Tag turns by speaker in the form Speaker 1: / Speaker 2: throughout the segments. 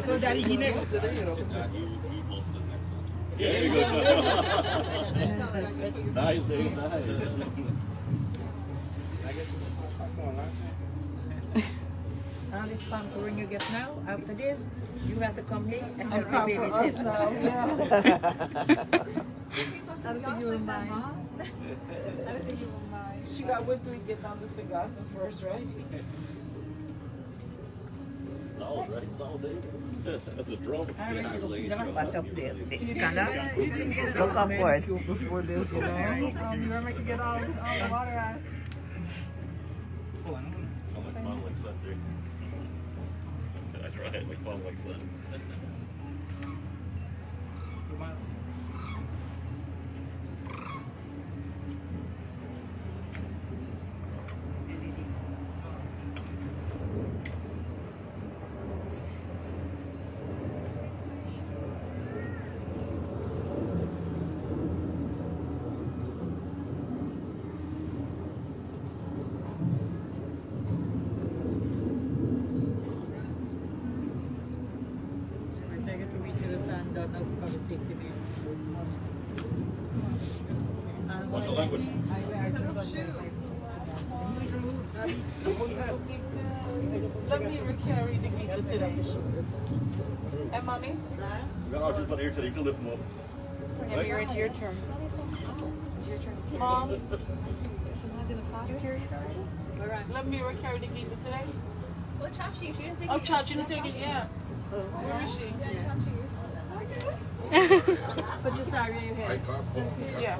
Speaker 1: told Daddy he next.
Speaker 2: There you go. Nice, Dave, nice.
Speaker 3: All this pampering you get now, after this, you have to come here and help your babysit.
Speaker 4: I don't think you will mind.
Speaker 1: She got with me getting on the cigar first, right?
Speaker 2: No, right? No, Dave. That's a drum.
Speaker 3: What up there? Kandha? Look upward.
Speaker 1: Before this, you know.
Speaker 4: Remember to get all the water out.
Speaker 2: That's right, we fall like sun. What's the language?
Speaker 1: Let me carry the giga today. And mommy?
Speaker 2: We got Archer's butt here today, you can lift them up.
Speaker 4: Right? It's your turn. It's your turn.
Speaker 1: Mom,
Speaker 4: Someone's in a potter.
Speaker 1: let me carry the giga today.
Speaker 5: Well, Chachi, she didn't take
Speaker 1: Oh,
Speaker 5: it.
Speaker 1: Chachi didn't take it yet. Where is she?
Speaker 3: Put your saree on your head.
Speaker 1: Yeah.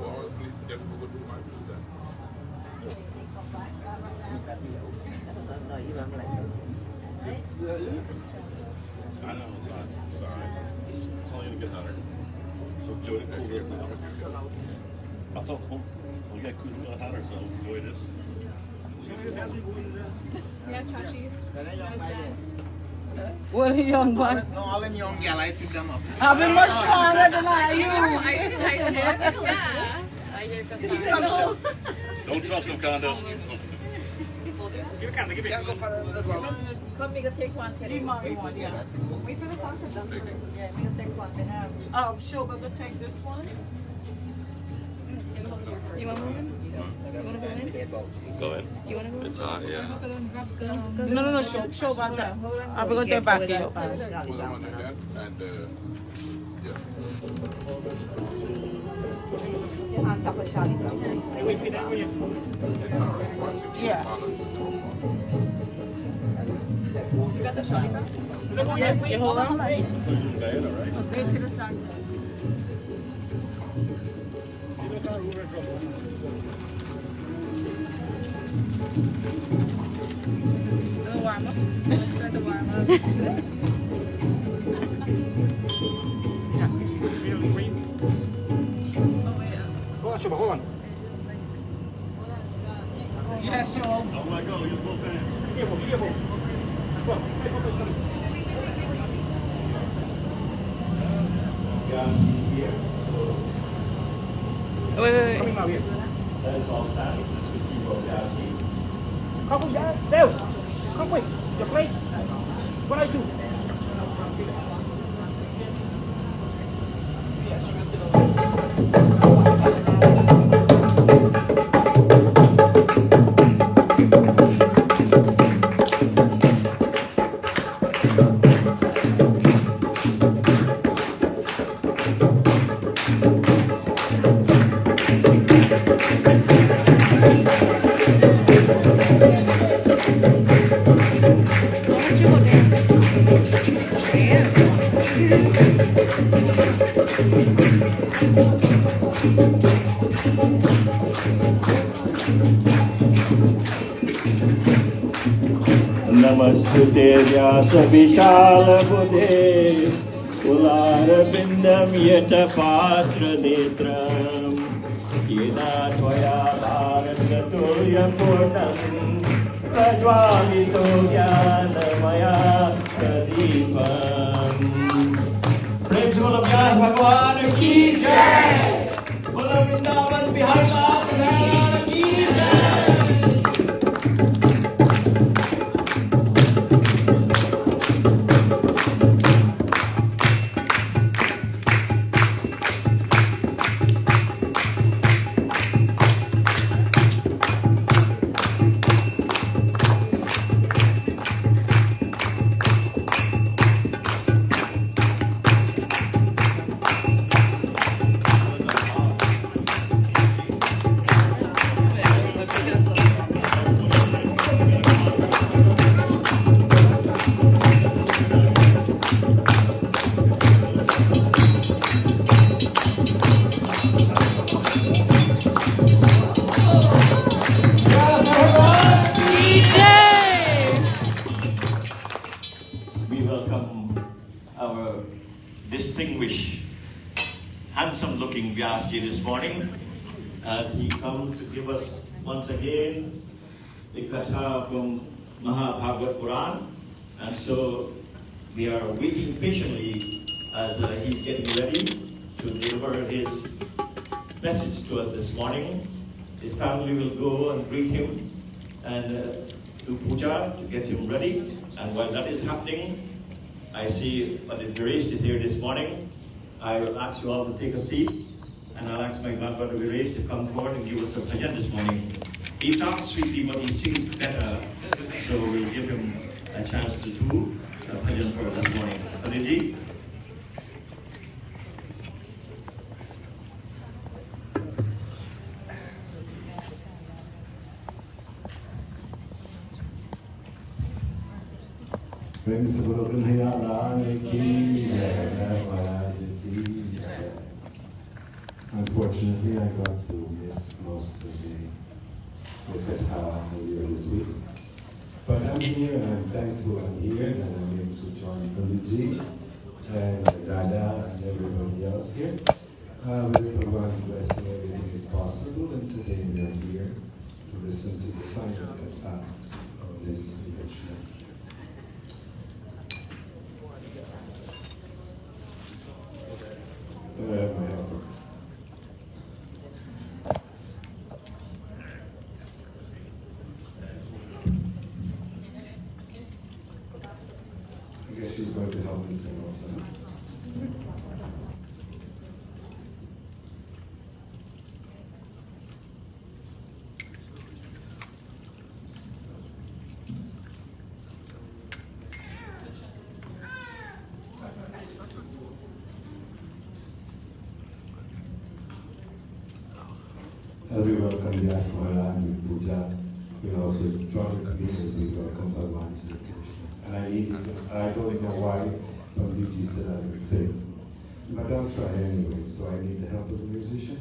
Speaker 3: No, you don't like it.
Speaker 2: I know, it's not. It's alright. It's only gonna get hotter. So do it cool here. I thought, oh, we got cool hotter, so enjoy this.
Speaker 5: Yeah, Chachi.
Speaker 1: What a young one.
Speaker 6: No, all them young girls, I pick them up.
Speaker 1: I've been much stronger than I
Speaker 5: You
Speaker 1: am.
Speaker 5: are. I did. Yeah.
Speaker 3: I hear
Speaker 5: No.
Speaker 2: Don't trust them, Kandha.
Speaker 6: Can't go for the ground.
Speaker 3: Come, we can take one today.
Speaker 1: Mommy one, yeah.
Speaker 4: Wait for the song to done.
Speaker 3: Yeah, we can take one to have.
Speaker 1: Sure, but we'll take this one.
Speaker 5: You want to move in? You want to go in?
Speaker 2: Go ahead.
Speaker 5: You want to go in?
Speaker 2: It's hot, yeah.
Speaker 1: No, show about that. I'll be going to back here. Yeah.
Speaker 5: You got the shotty bag?
Speaker 1: You hold on.
Speaker 2: Diana, right?
Speaker 3: Wait till the sun.
Speaker 5: The warm up. Try the warm up.
Speaker 6: Hold on.
Speaker 1: Yeah, sure.
Speaker 2: Oh my God, you're supposed to.
Speaker 5: Wait.
Speaker 2: That is all static. That's the SeaWorld Galaxy.
Speaker 1: Come on, Dad. Dale. Come quick. Your plate. What I do?
Speaker 7: नमस्तुते व्यास विशाल बुधे उलार बिंदम यच पात्र नेत्रम येना त्वया भारततो यपूर्णं प्रज्वालितो ज्ञानमया प्रदीपम्। प्रेम बोलो व्यास भगवान की जय। बोलो वृंदावन बिहारी लाल की जय। handsome-looking Vyaas ji this morning as he comes to give us once again the Katha from Bhagwat Mahapuran. And so we are waiting patiently as he's getting ready to deliver his message to us this morning. His family will go and greet him and do puja to get him ready. And while that is happening, I see Pandit is here this morning. I will ask you all to take a seat, and I'll ask my grandbrother Viresh to come forward and give us a bhajan this morning. He talks sweetly, but he sings better, so we'll give him a chance to do a bhajan for us this morning. Panditji.
Speaker 8: प्रेम से बोलो कन्हैया लाल की जय महाराज की जय. Unfortunately, I got to miss most of the Katha earlier this week. But I'm here and I'm thankful I'm here and I'm able to join Pandit and Dada and everybody else here. With Bhagwan's blessing, everything is possible, and today we are here to listen to the final Katha of this Yagna. My helper. I guess she's going to help me sing also. As we welcome Vyaas Maharaj with puja, we also join the community as we welcome Bhagwan Sri Krishna. And I don't know why Pandit said I would sing, but I'll try anyway, so I need the help of a musician.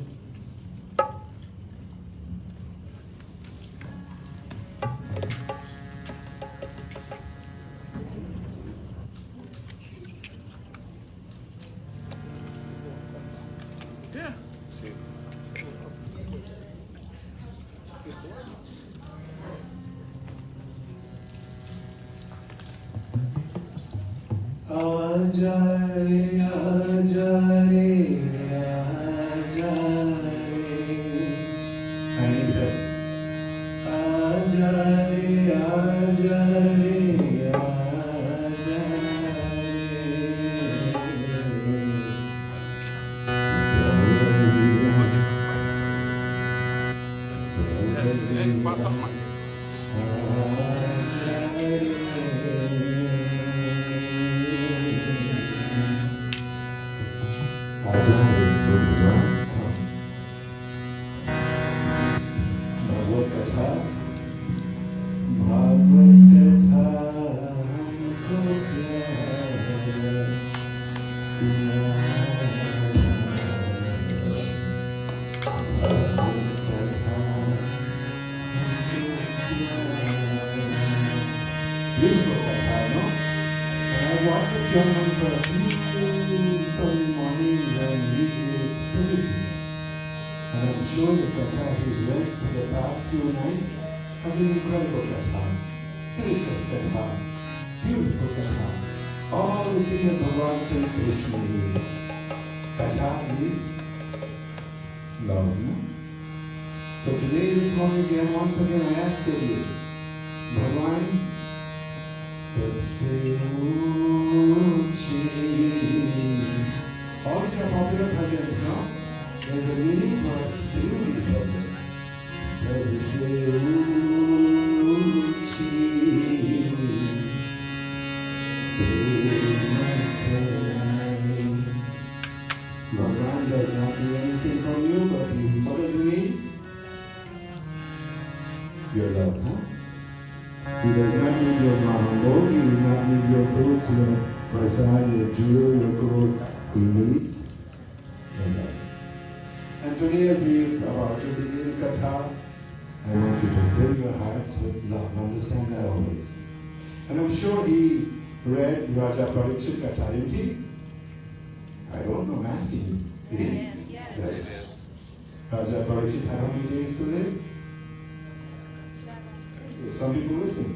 Speaker 8: Yes. Raja Parikshit had how many days to live? Some people listen.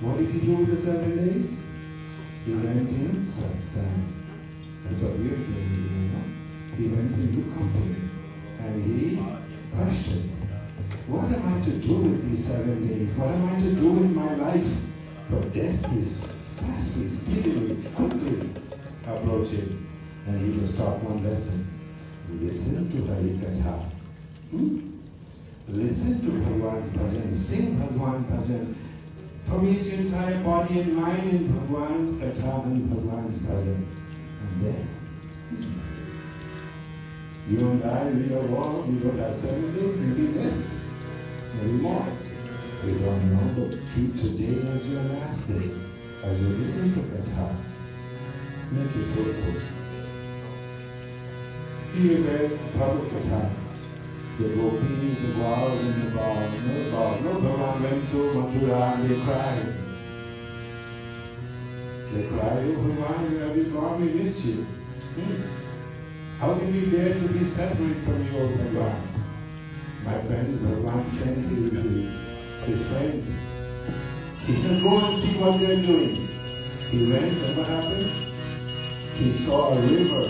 Speaker 8: What did he do with the 7 days? He went in satsang. That's what we are doing, you know. He went into company and he questioned, what am I to do with these 7 days? What am I to do with my life? For death is fastly, speedily, quickly approaching. And he was taught one lesson. Listen to Hari Katha. Listen to Bhagwan's bhajan. Sing Bhagwan bhajan. Permeate your entire body and mind in Bhagwan's Katha and Bhagwan's bhajan. And then, you and I, we are all, we will have 7 days, maybe less, maybe more. We don't know, but treat today as your last day. As you listen to Katha, make it fruitful. You read Bhagavad Katha. The gopis, the Gwaals and the Baals. No Bhagavan went to Mathura and they cried. They cried, oh Bhagavan, where have you gone? We miss you. How can we bear to be separate from you, O Bhagavan? My friends, Bhagavan sent his friend. He said, go and see what they are doing. He went, and what happened? He saw a river.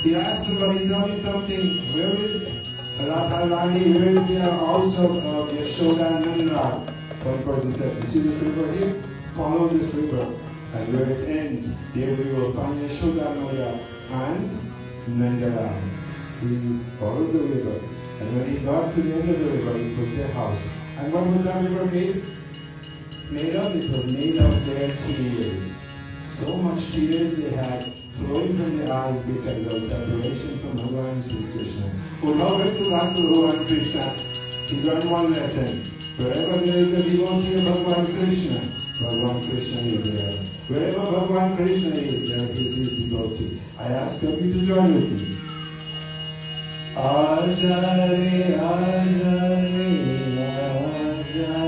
Speaker 8: He asked somebody, tell me something, where is Radharani, where is the house of Yashoda and Nanda? One person said, you see this river here? Follow this river. And where it ends, there we will find Yashoda Maya and Nanda. He followed the river. And when he got to the end of the river, it was their house. And what was that river made? Made of? It was made of their tears. So much tears they had flowing from their eyes because of separation from Bhagavan Sri Krishna. Who now went to back to Bhagavan Krishna. He learned one lesson. Wherever there is a devotee of Bhagavan Krishna, Bhagavan Krishna is there. Wherever Bhagavan Krishna is, there is his devotee. I ask you to join with me. Aja re, aja re, aja re, aja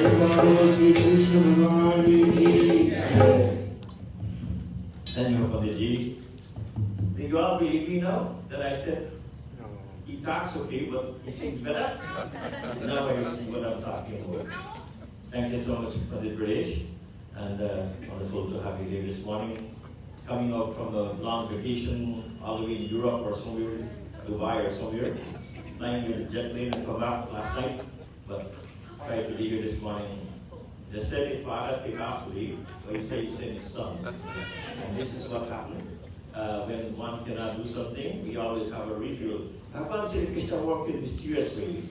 Speaker 8: Shri Krishna Bhagwan ki jai.
Speaker 7: Thank you, Pandit. Did you all believe me now that I said he talks okay, but he sings better? Now I see what I'm talking about. Thank you so much, Pandit Rajesh, and wonderful to have you here this morning. Coming out from a long vacation all the way in Europe or somewhere, Dubai or somewhere, flying with a jet plane and come back last night, but tried to be here this morning. They said if Father take off to leave, but he said he sent his son. And this is what happened. When one cannot do something, we always have a refuel. Bhagwan Sri Krishna worked in mysterious way.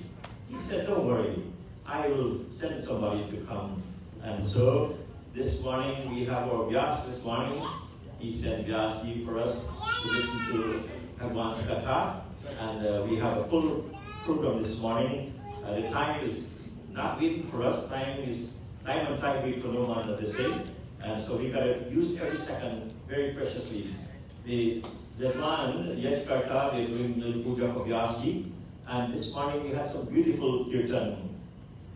Speaker 7: He said, don't worry, I will send somebody to come. And so, this morning, we have our Vyaas this morning. He sent Vyaasji for us to listen to Bhagwan's Katha. And we have a full program this morning. The time is not waiting for us. Time and time wait for no man, as they say. And so we got to use every second very preciously. The Jajman, yes, Karta, they're doing the puja for Vyasji. And this morning we had some beautiful kirtan.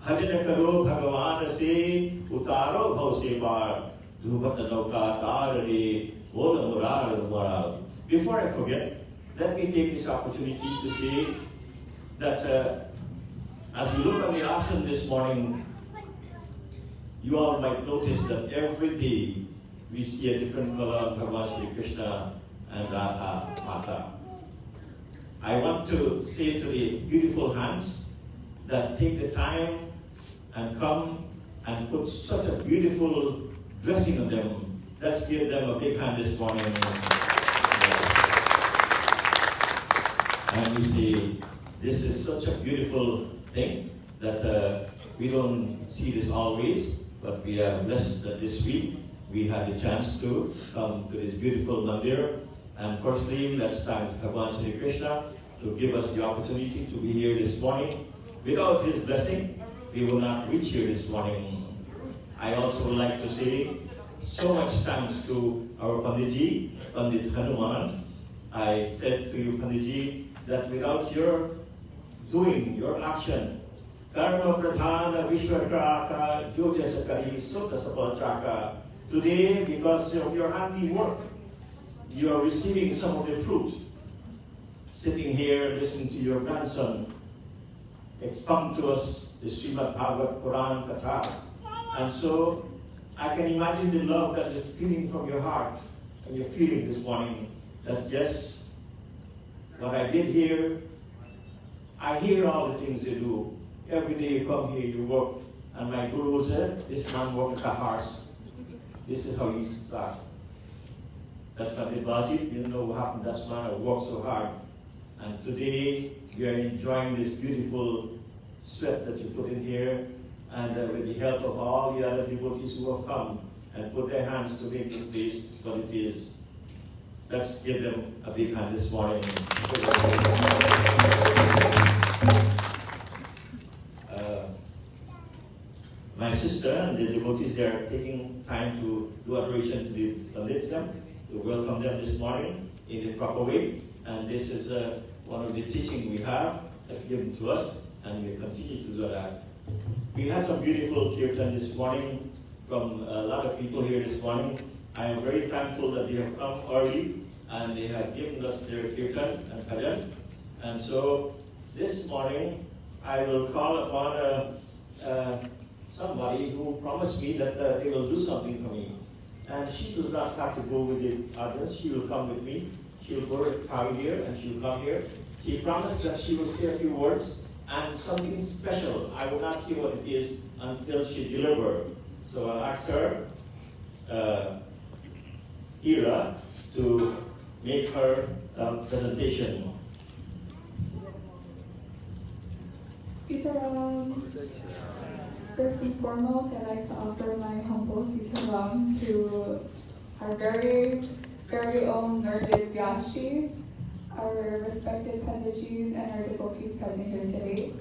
Speaker 7: Bhajan karo Bhagavan se utaro bhav se bar dhubhat nauka tarare bola moral moral. Before I forget, let me take this opportunity to say that as we look on the asana this morning, you all might notice that every day we see a different color of Bhagavan Sri Krishna and Radha Mata. I want to say to the beautiful hands that take the time and come and put such a beautiful dressing on them. Let's give them a big hand this morning. And we say, this is such a beautiful thing that we don't see this always, but we are blessed that this week we had the chance to come to this beautiful Mandir. And firstly, let's thank Bhagwan Sri Krishna to give us the opportunity to be here this morning. Without his blessing, we will not reach here this morning. I also would like to say so much thanks to our Pandit, Pandit Hanuman. I said to you, Pandit, that without your doing, your action, Karma Pradhana Vishwakraka Jyotisakari Sotasapalchaka, today, because of your handiwork, you are receiving some of the fruit. Sitting here, listening to your grandson expound to us the Shrimad Bhagwat Mahapuran Katha. And so, I can imagine the love that is feeling from your heart, and you're feeling this morning, that yes, what I did here, I hear all the things you do. Every day you come here, you work. And my guru said, this man worked like a horse. This is how he starts. That Pandit Bajit, you know what happened, that man worked so hard. And today, we are enjoying this beautiful sweat that you put in here. And with the help of all the other devotees who have come and put their hands to make this place what it is. Let's give them a big hand this morning. My sister and the devotees, they are taking time to do adoration to the Pandits, to welcome them this morning in the proper way. And this is one of the teaching we have that's given to us, and we continue to do that. We had some beautiful kirtan this morning from a lot of people here this morning. I am very thankful that they have come early and they have given us their kirtan and bhajan. And so this morning I will call upon somebody who promised me that they will do something for me. And she does not have to go with the others. She will come with me. She will go to Thai here and she will come here. She promised that she will say a few words and something special. I will not say what it is until she delivers. So I'll ask her, Ira, to make her presentation.
Speaker 9: Sitaram. First and foremost, I'd like to offer my humble Sitaram to our very, very own learned Vyasji, our respected Panditjis, and our devotees present here today.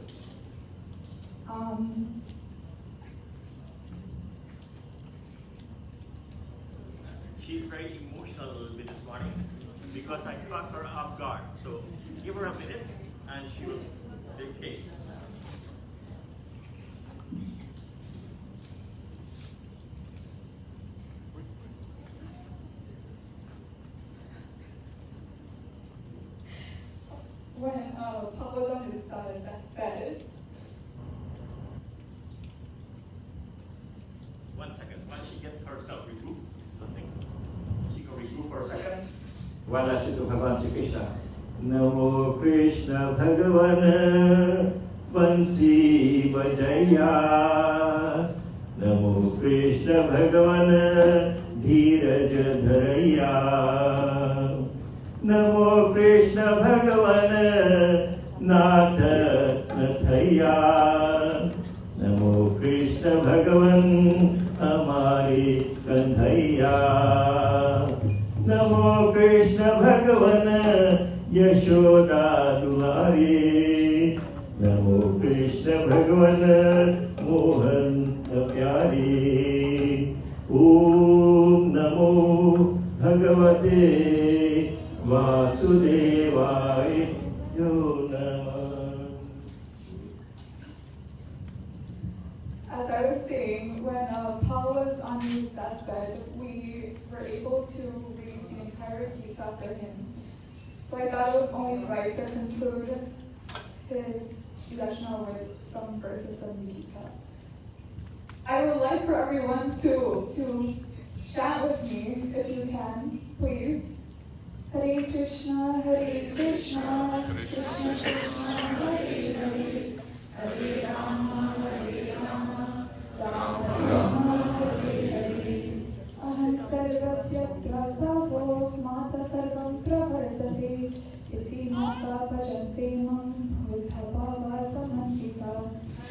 Speaker 7: She's very emotional a little bit this morning because I caught her off guard. So give her a minute and she will dictate.
Speaker 9: deathbed.
Speaker 7: 1 second. Once she gets herself regrouped, nothing. She can regroup for a second. Wala si Bhagavan Sri Krishna. Namo Krishna Bhagavan Bansi Bajaya. Namo Krishna Bhagavan Dheeraj Dharaya. Namo Krishna Bhagavan Natha Nathaya. Namo Krishna Bhagavan Amari Kandhaya. Namo Krishna Bhagavan Yashoda Dulari. Namo Krishna Bhagavan Mohan Pyari. Om Namo Bhagavate Vasudevaya. Yo Namah.
Speaker 9: As I was saying, when Paul was on his deathbed, we were able to read the entire Gita for him. So I thought it was only right to conclude his Yagna with some verses from the Gita. I would like for everyone to chant with me, if you can, please. Hare Krishna, Krishna Krishna, Hare Hare, Hare Rama, Rama Rama, Hare Hare. Ahat sarvasya prabhavo mata sarvam pravartate iti mata bhajante mam buddhabhava samantita.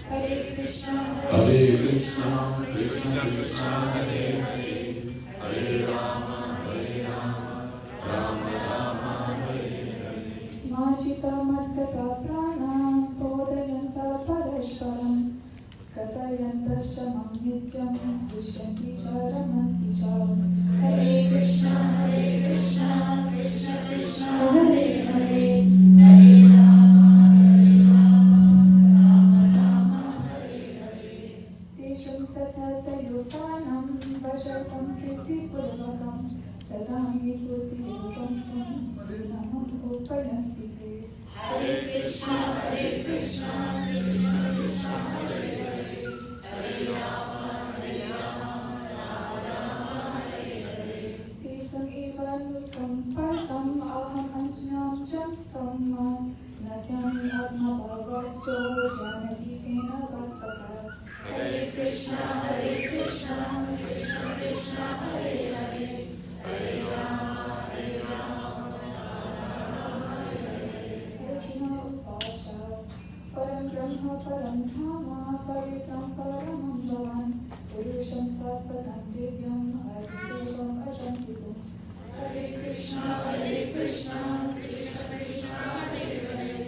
Speaker 9: Hare Krishna,
Speaker 10: Krishna Krishna, Hare Hare, Hare Rama, Rama Rama, Hare Hare.
Speaker 9: Majita Madgata Prana Bodhayanta Parashparam Katayanta Shamam Nityam Dushanti Charamanti Cham. Hare Krishna, Krishna Krishna, Hare Hare, Hare Rama, Rama Hare Hare. Desham Satata Yupanam Vajatam Kriti Purvakam Tadami Purti Yukam Namam Upayanti. Hare Krishna, Krishna Krishna, Hare Hare, Hare Rama, Rama Hare Hare. Tisam eva nukam partam aham anjnam jantam nasyami atma bhavasto janati kena vaspata. Hare Krishna, Krishna Krishna, Hare Hare, Hare Rama, Param Brahma Param Dhama Paritam Paramam Bhavan Purusham Sasvatam Divyam Adidevam Ajantivam. Hare Krishna, Krishna Krishna, Hare Hare,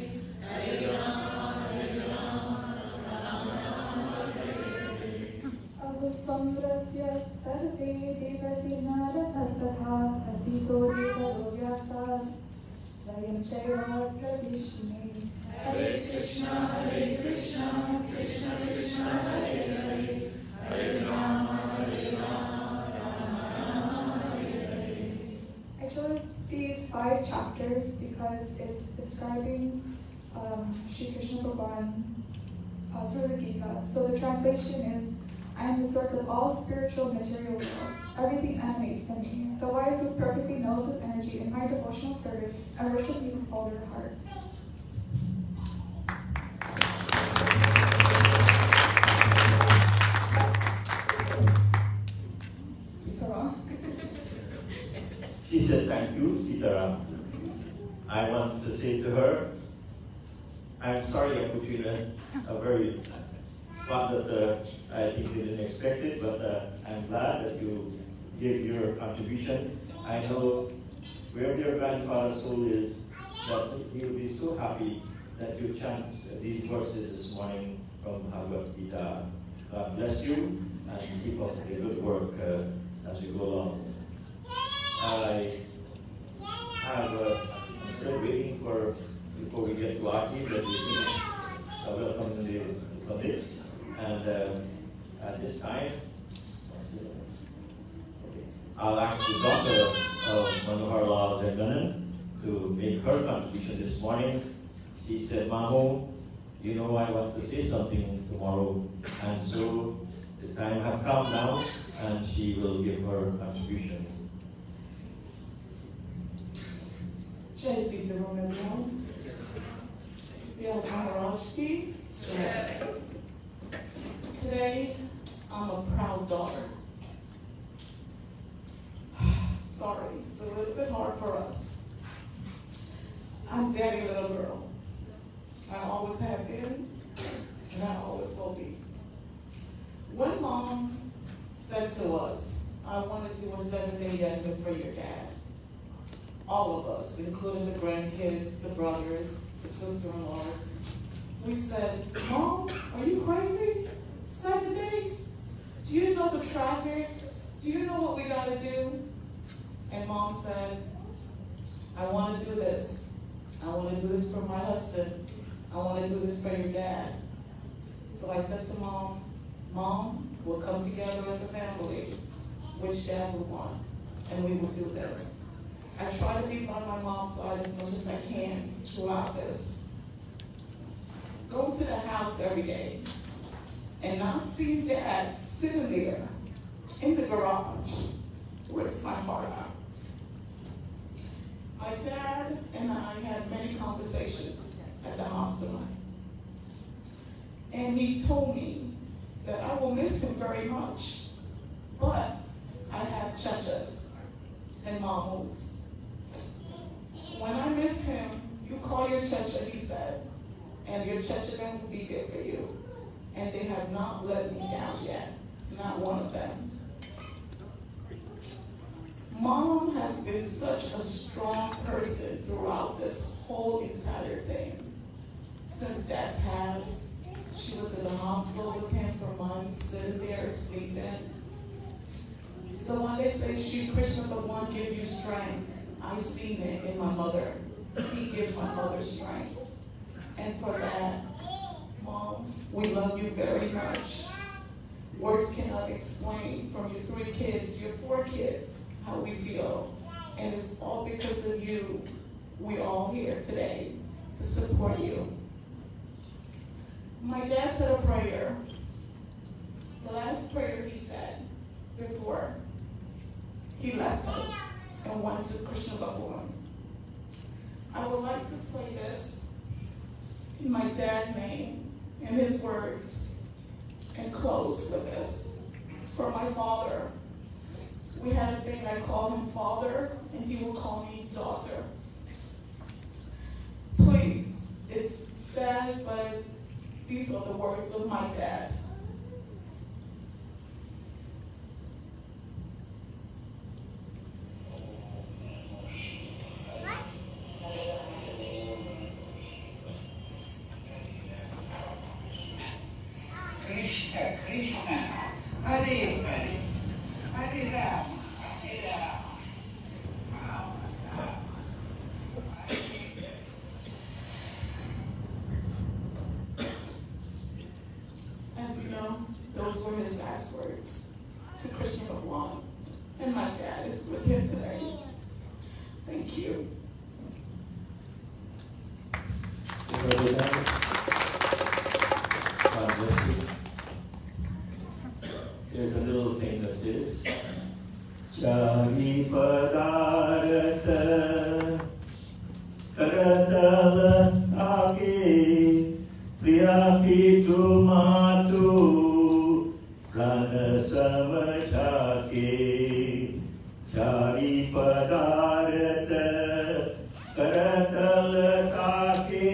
Speaker 9: Hare Rama, Rama Hare Hare. Agustam Rasya Sarve Devasi Naratasatha Asito Devaro Vyasas Svayam Chaiva Pravishne. Hare Krishna, Krishna Krishna, Hare Hare, Hare Rama, Rama Hare Hare. I chose these 5 chapters because it's describing Shri Krishna Bhagavan through the Gita. So the translation is, I am the source of all spiritual material worlds. Everything emanates from me. The wise who perfectly knows with energy in my devotional service, I worship you with all their hearts.
Speaker 7: She said, thank you, Sitaram. I want to say to her, I'm sorry I put you in a very spot that I think you didn't expect it, but I'm glad that you gave your contribution. I know wherever your grandfather's soul is, that he will be so happy that you chant these verses this morning from Bhagavad Gita. God bless you and keep up the good work as we go along. I'm still waiting before we get to Aarti, that we finish welcome the Pandits. And at this time, I'll ask the daughter of Manoharlall Jagnanan to make her contribution this morning. She said, Maho, you know I want to say something tomorrow. And so the time has come now, and she will give her contribution.
Speaker 1: Jai Sita Romano, Vyaas Maharajki. Today, I'm a proud daughter. Sorry, it's a little bit hard for us. I'm daddy little girl. I always have been, and I always will be. When Mom said to us, I want to do a 7-day Yagna for your dad, all of us, including the grandkids, the brothers, the sister-in-laws, we said, Mom, are you crazy? 7 days? Do you know the traffic? Do you know what we gotta do? And Mom said, I wanna do this. I wanna do this for my husband. I wanna do this for your dad. So I said to Mom, Mom, we'll come together as a family. Which dad we want? And we will do this. I try to be by my mom's side as much as I can throughout this. Go to the house every day and not see Dad sitting there in the garage. Where's my heart out? My dad and I had many conversations at the hospital. And he told me that I will miss him very much, but I have chachas and mahos. When I miss him, you call your chacha, he said, and your chacha then will be there for you. And they have not let me down yet, not one of them. Mom has been such a strong person throughout this whole entire thing. Since Dad passed, she was in the hospital with him for months, sitting there sleeping. So when they say Shri Krishna Bhagwan give you strength, I've seen it in my mother. He gives my mother strength. And for that, Mom, we love you very much. Words cannot explain from your 3 kids, your 4 kids, how we feel. And it's all because of you. We're all here today to support you. My dad said a prayer. The last prayer he said before he left us and went to Krishna Bhagwan. I would like to play this in my dad's name and his words and close with this. For my father, we had a thing, I call him father and he will call me daughter. Please, it's bad, but these are the words of my dad.
Speaker 11: Krishna, Krishna, Hare Hare, Hare Rama, Hare Rama, Rama Rama.
Speaker 1: As you know, those were his last words to Krishna Bhagwan. And my dad is with him today. Thank you.
Speaker 7: God bless you. There's a little thing that says, Chari padarata karatala ake priyapitu matu prana samachake. Chari padarata karatala ake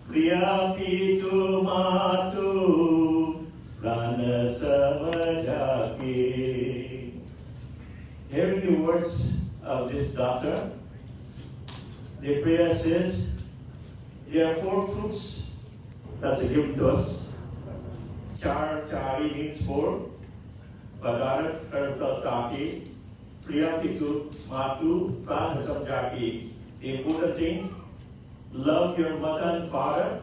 Speaker 7: priyapitu matu prana samachake. Hearing the words of this doctor, the prayer says, there are 4 fruits that's given to us. Chari means 4. Padarat Kartataki, Priyapitu Matu Prana Samjaki. The important things, love your mother and father.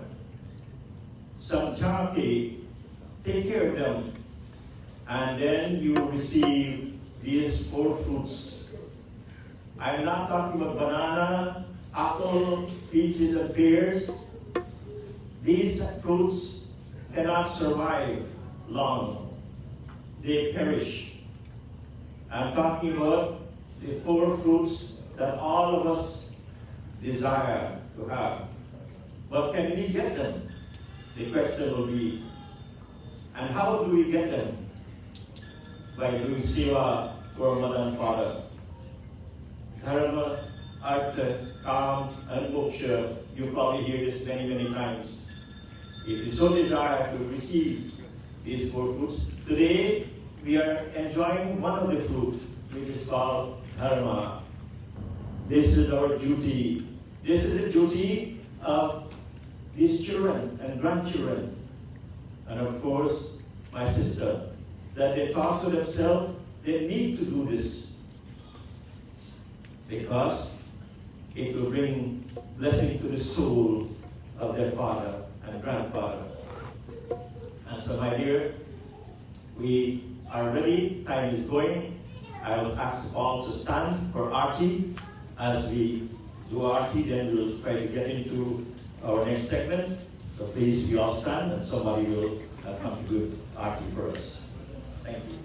Speaker 7: Samjaki, take care of them. And then you will receive these 4 fruits. I'm not talking about banana, apple, peaches, and pears. these fruits cannot survive long. They perish. I'm talking about the 4 fruits that all of us desire to have. But can we get them? The question will be, and how do we get them? By doing seva to our mother and father. Dharma, artha, kam, and moksha, you probably hear this many, many times. If you so desire to receive these 4 fruits, today we are enjoying one of the fruit, which is called dharma. This is our duty. This is the duty of these children and grandchildren, and of course, my sister, that they talk to themselves, they need to do this because it will bring blessing to the soul of their father and grandfather. And so, my dear, we are ready. Time is going. I will ask all to stand for Aarti. As we do Aarti, then we'll try to get into our next segment. So please, we all stand, and somebody will come to do Aarti for us. Thank you.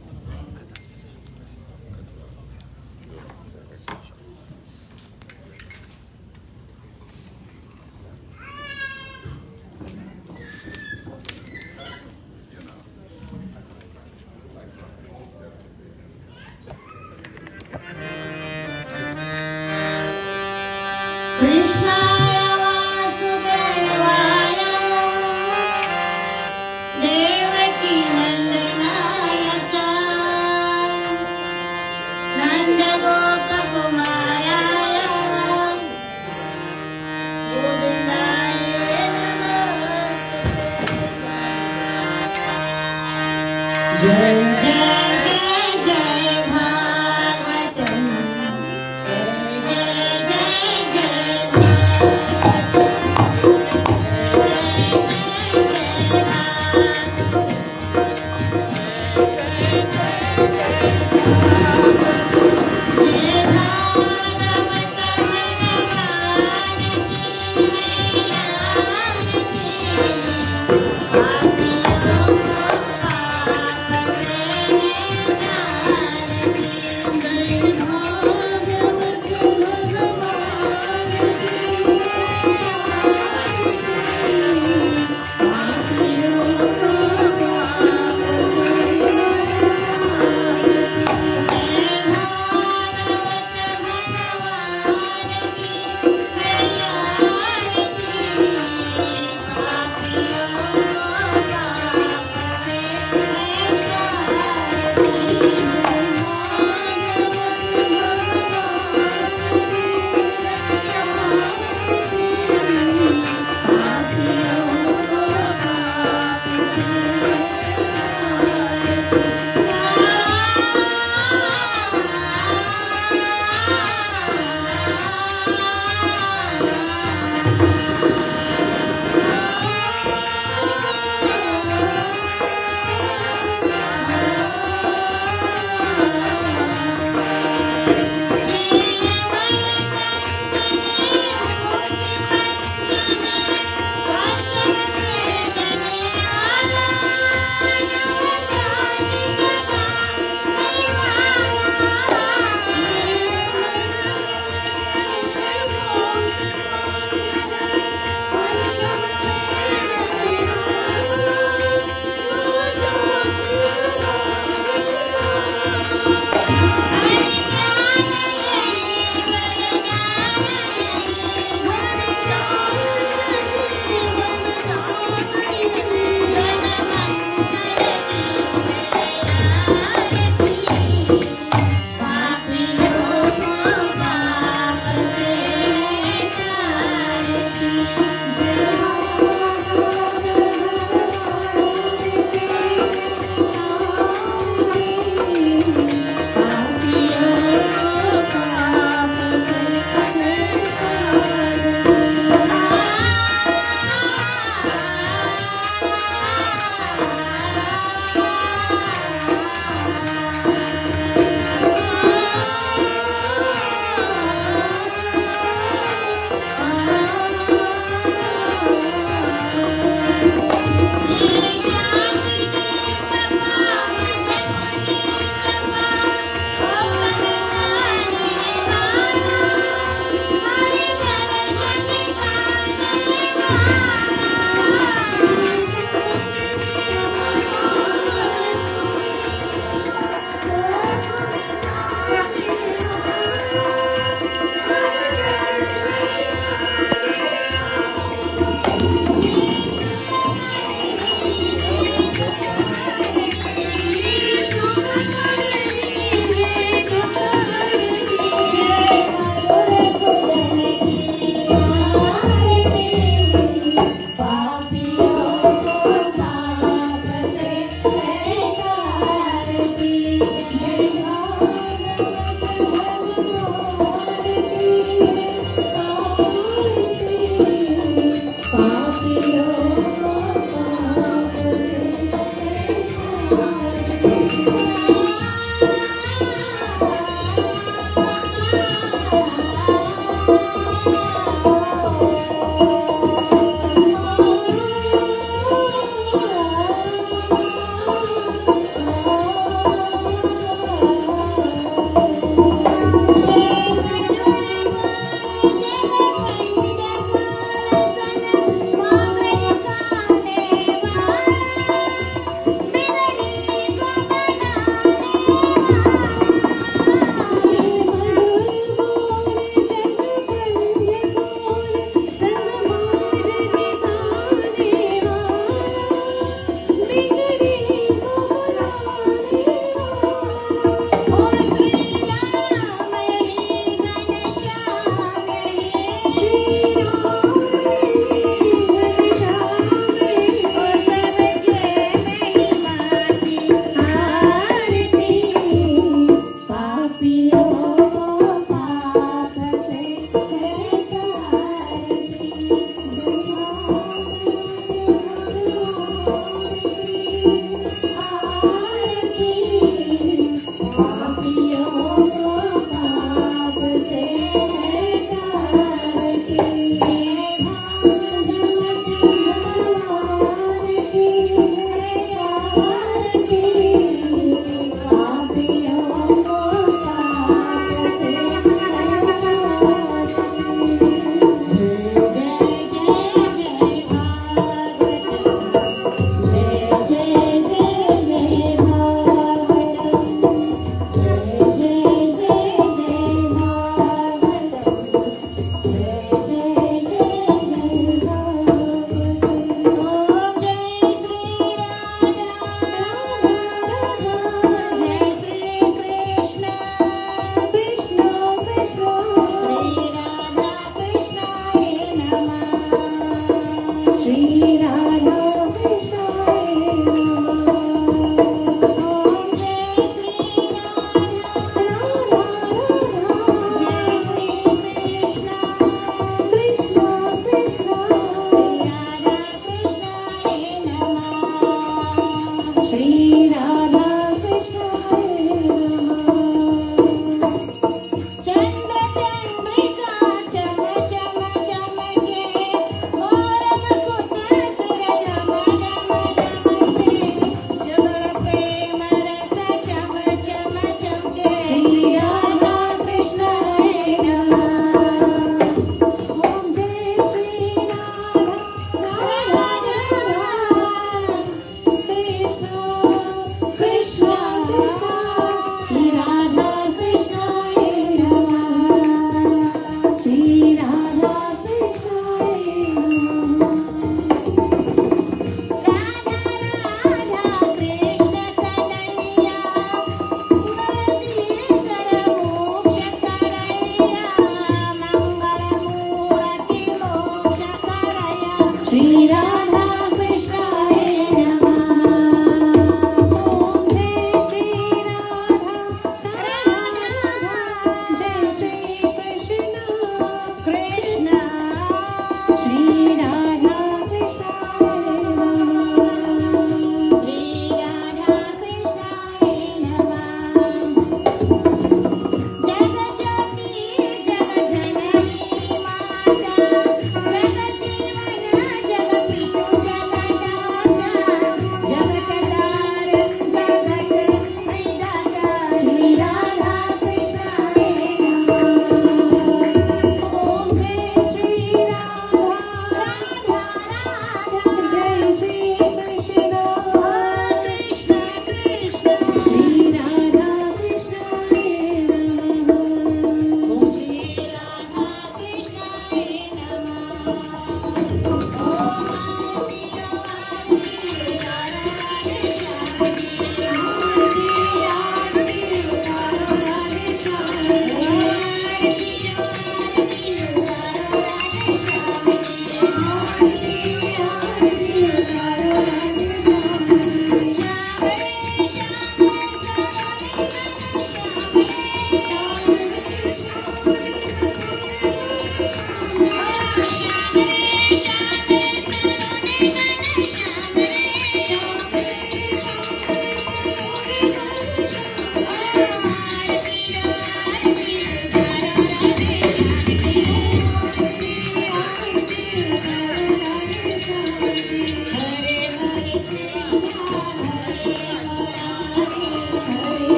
Speaker 12: Krishnaya Vasudevaya Devaki Nandanaya cha Nanda Gopa Kumaraya Govindaya Namostute Jai Jai Jai Jai Bhagavatam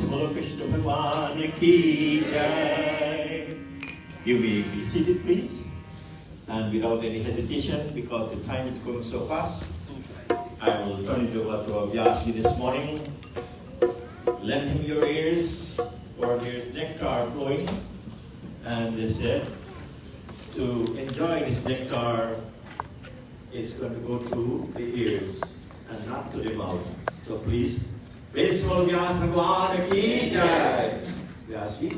Speaker 7: Bolo Krishna Bhagwan Ki Jai. You may be seated, please. And without any hesitation, because the time is going so fast, I will turn it over to Vyaas this morning. Lend him your ears, for there's nectar flowing. And they said, to enjoy this nectar, it's going to go through the ears and not to the mouth. So please, praise Lord Vyaas Bhagwan Ki Jai. Vyaas ji.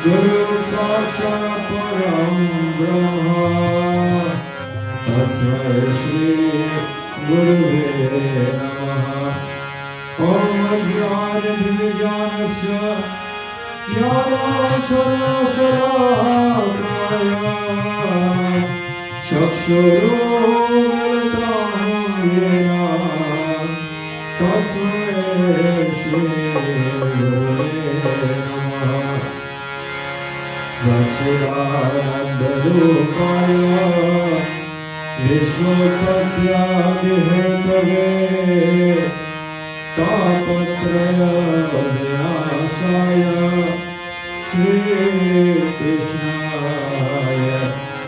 Speaker 10: Guru Sakshat Param Brahma Tasmai Shri Gurave Namaha Om Jnana Vijnanasya Jnana Chana Sharakaya Chakshuru Militam Yena Tasmai Shri Gurave Namaha Satchidananda Rupaya Vishnupatyadihetave Tapatraya Vyasaya Shri Krishnaya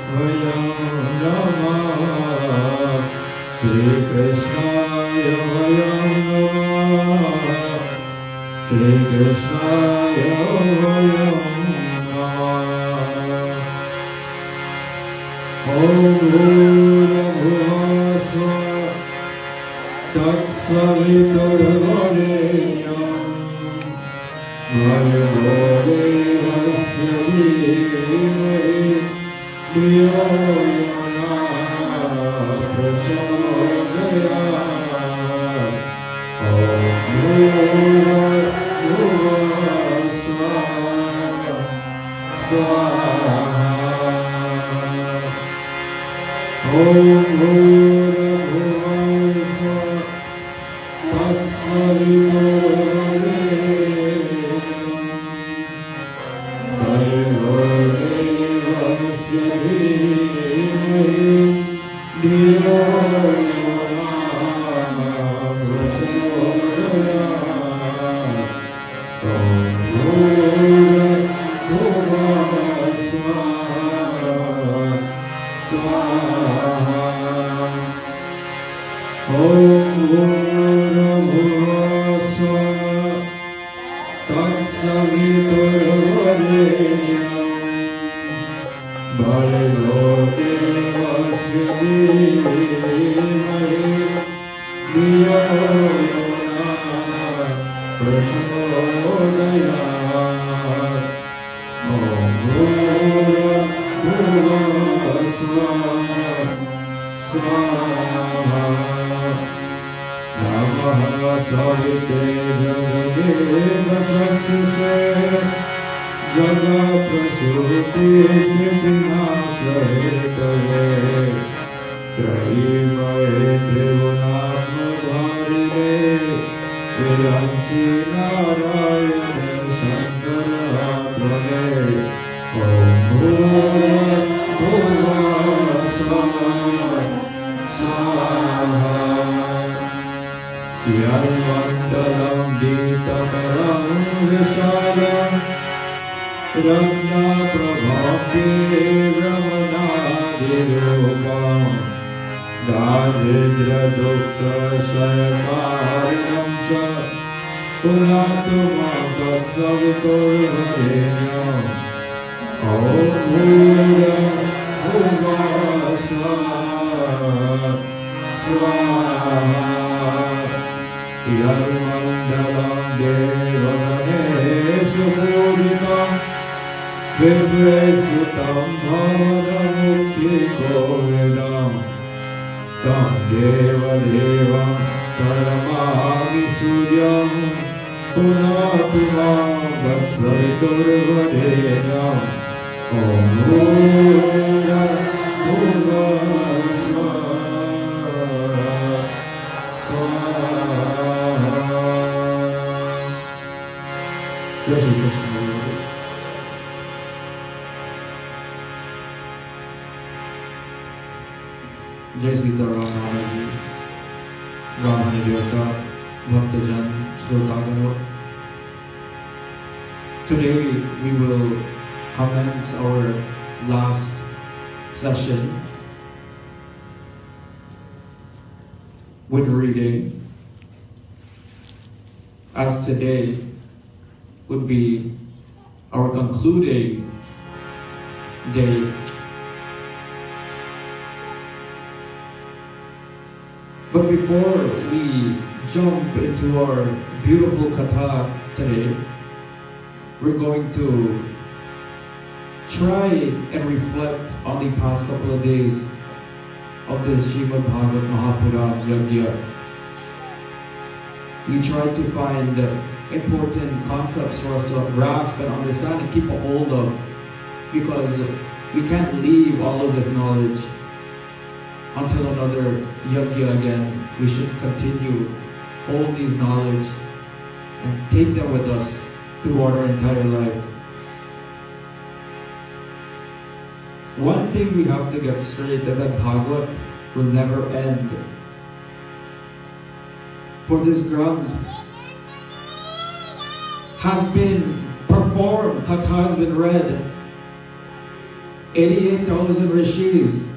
Speaker 10: Vayam Namah Shri Krishnaya Vayam Namah Shri Krishnaya Vayam Om Bhurabhuva Swaha Tatsaviturvarenyam Bhargo Devasya Dhimahi Dhiyo Yona Prachodayat Om Bhurabhuva Swaha Swaha Om Bhurabhuva Swaha Tatsaviturvarenyam Bhargo Devasya Dhimahi Dhiyo Yona Prachodayat Om Bhurabhuva Swaha Swaha Om Bhurabhuva Swaha Tatsaviturvarenyam Bhargo Devasya Dhimahi Dhiyo Yona Prachodayat Om Bhurabhuva Swaha Swaha Namah Savite Jagadeva Chakshushe Jagaprasuti Smritinashahetave Traimaye Trivunatmadharine Viranchi Narayane Shankaratmane Om Bhurabhuva Swaha Swaha Yarmandalam Ditaparam Vishalam Ragna Prabhati Ramanadiropam Daridra Dukha Shayakarinam Cha Punatuma Tatsaviturvarenyam Om Bhurabhuva Swaha Swaha Yarmandalam Devaganesu Pujitam Vibhvesutam Bhavadamukti Kovidam Tam Deva Devam Paramahami Suryam Punatumam Vatsaviturvarenyam Om Bhurabhuva Swaha Jai Shri Krishna. Jai Sitaram Maharaj, Brahmani Devata, Bhaktajan, Shlokagano. Today we will commence our last session with reading, as today would be our concluding day. But before we jump into our beautiful katha today, we're going to try and reflect on the past couple of days of this Shrimad Bhagwat Mahapuran Yagna. We tried to find important concepts for us to grasp and understand and keep a hold of, because we can't leave all of this knowledge until another yagya again. We should continue, hold these knowledge and take them with us throughout our entire life. One thing we have to get straight is that Bhagavad will never end. For this Granth has been performed, Katha has been read. 88,000 rishis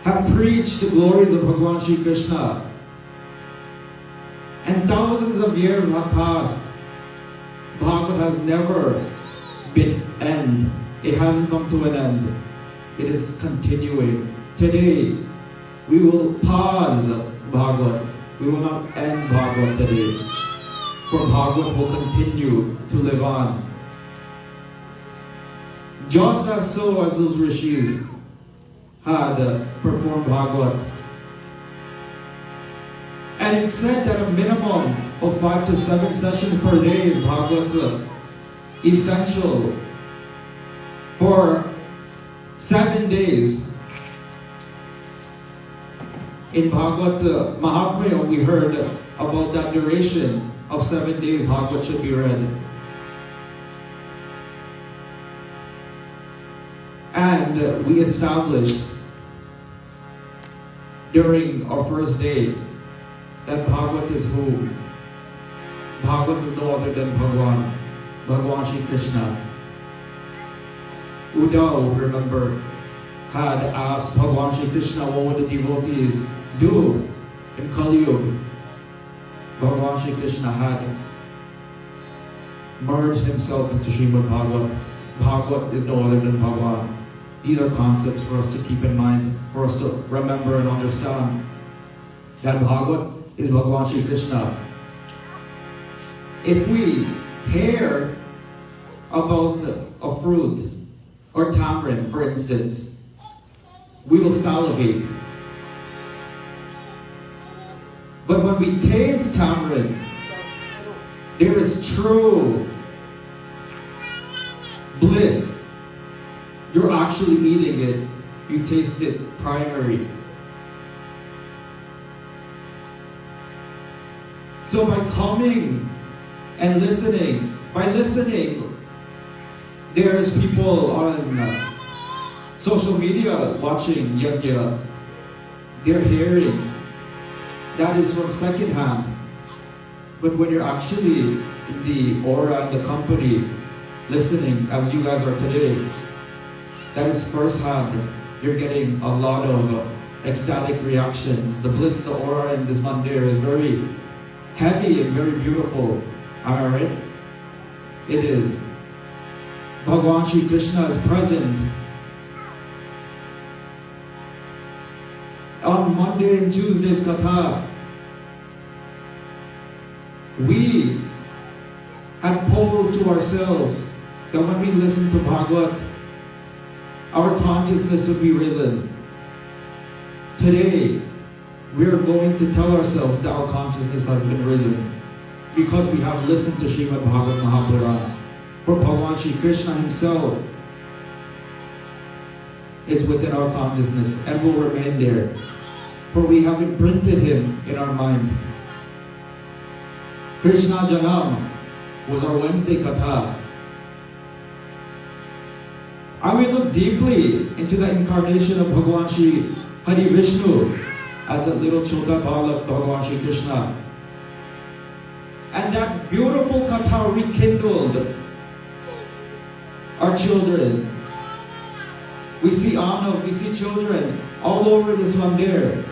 Speaker 10: have preached the glories of Bhagavan Shri Krishna. And thousands of years have passed. Bhagavad has never been end. It hasn't come to an end. It is continuing. Today, we will pause Bhagavad. We will not end Bhagavad today. For Bhagavad will continue to live on. Just as so as those rishis had performed Bhagavad. And it said that a minimum of 5 to 7 sessions per day in Bhagavad's essential. For 7 days in Bhagwat Mahapuran, we heard about that duration of 7 days Bhagavad should be read. And we established during our first day that Bhagavad is who? Bhagavad is no other than Bhagavan Shri Krishna. Uddhav, remember, had asked Bhagavan Shri Krishna what would the devotees do in Kali Yuga. Bhagavan Shri Krishna had merged himself into Shrimad Bhagwat. Bhagwat is no other than Bhagavan. These are concepts for us to keep in mind, for us to remember and understand that Bhagwat is Bhagavan Shri Krishna. If we hear about a fruit or tamarind, for instance, we will salivate. But when we taste tamarind, there is true bliss. You're actually eating it. You taste it primary. So by coming and listening, there's people on social media watching Yagya. They're hearing. That is from second hand. But when you're actually in the aura and the company, listening as you guys are today, that is first hand. You're getting a lot of ecstatic reactions. The bliss, the aura in this Mandir is very heavy and very beautiful. Am I right? It is. Bhagavan Shri Krishna is present. On Monday and Tuesday's Katha, we had posed to ourselves that when we listen to Bhagavad, our consciousness would be risen. Today, we are going to tell ourselves that our consciousness has been risen because we have listened to Shrimad Bhagwat Mahapuran. For Bhagavan Shri Krishna himself is within our consciousness and will remain there. For we have imprinted him in our mind. Krishna Janam was our Wednesday Katha. I will look deeply into the incarnation of Bhagavan Shri Hari Vishnu as a little Chota Balak Bhagavan Shri Krishna. And that beautiful Katha rekindled our children. We see Anav, we see children all over this Mandir.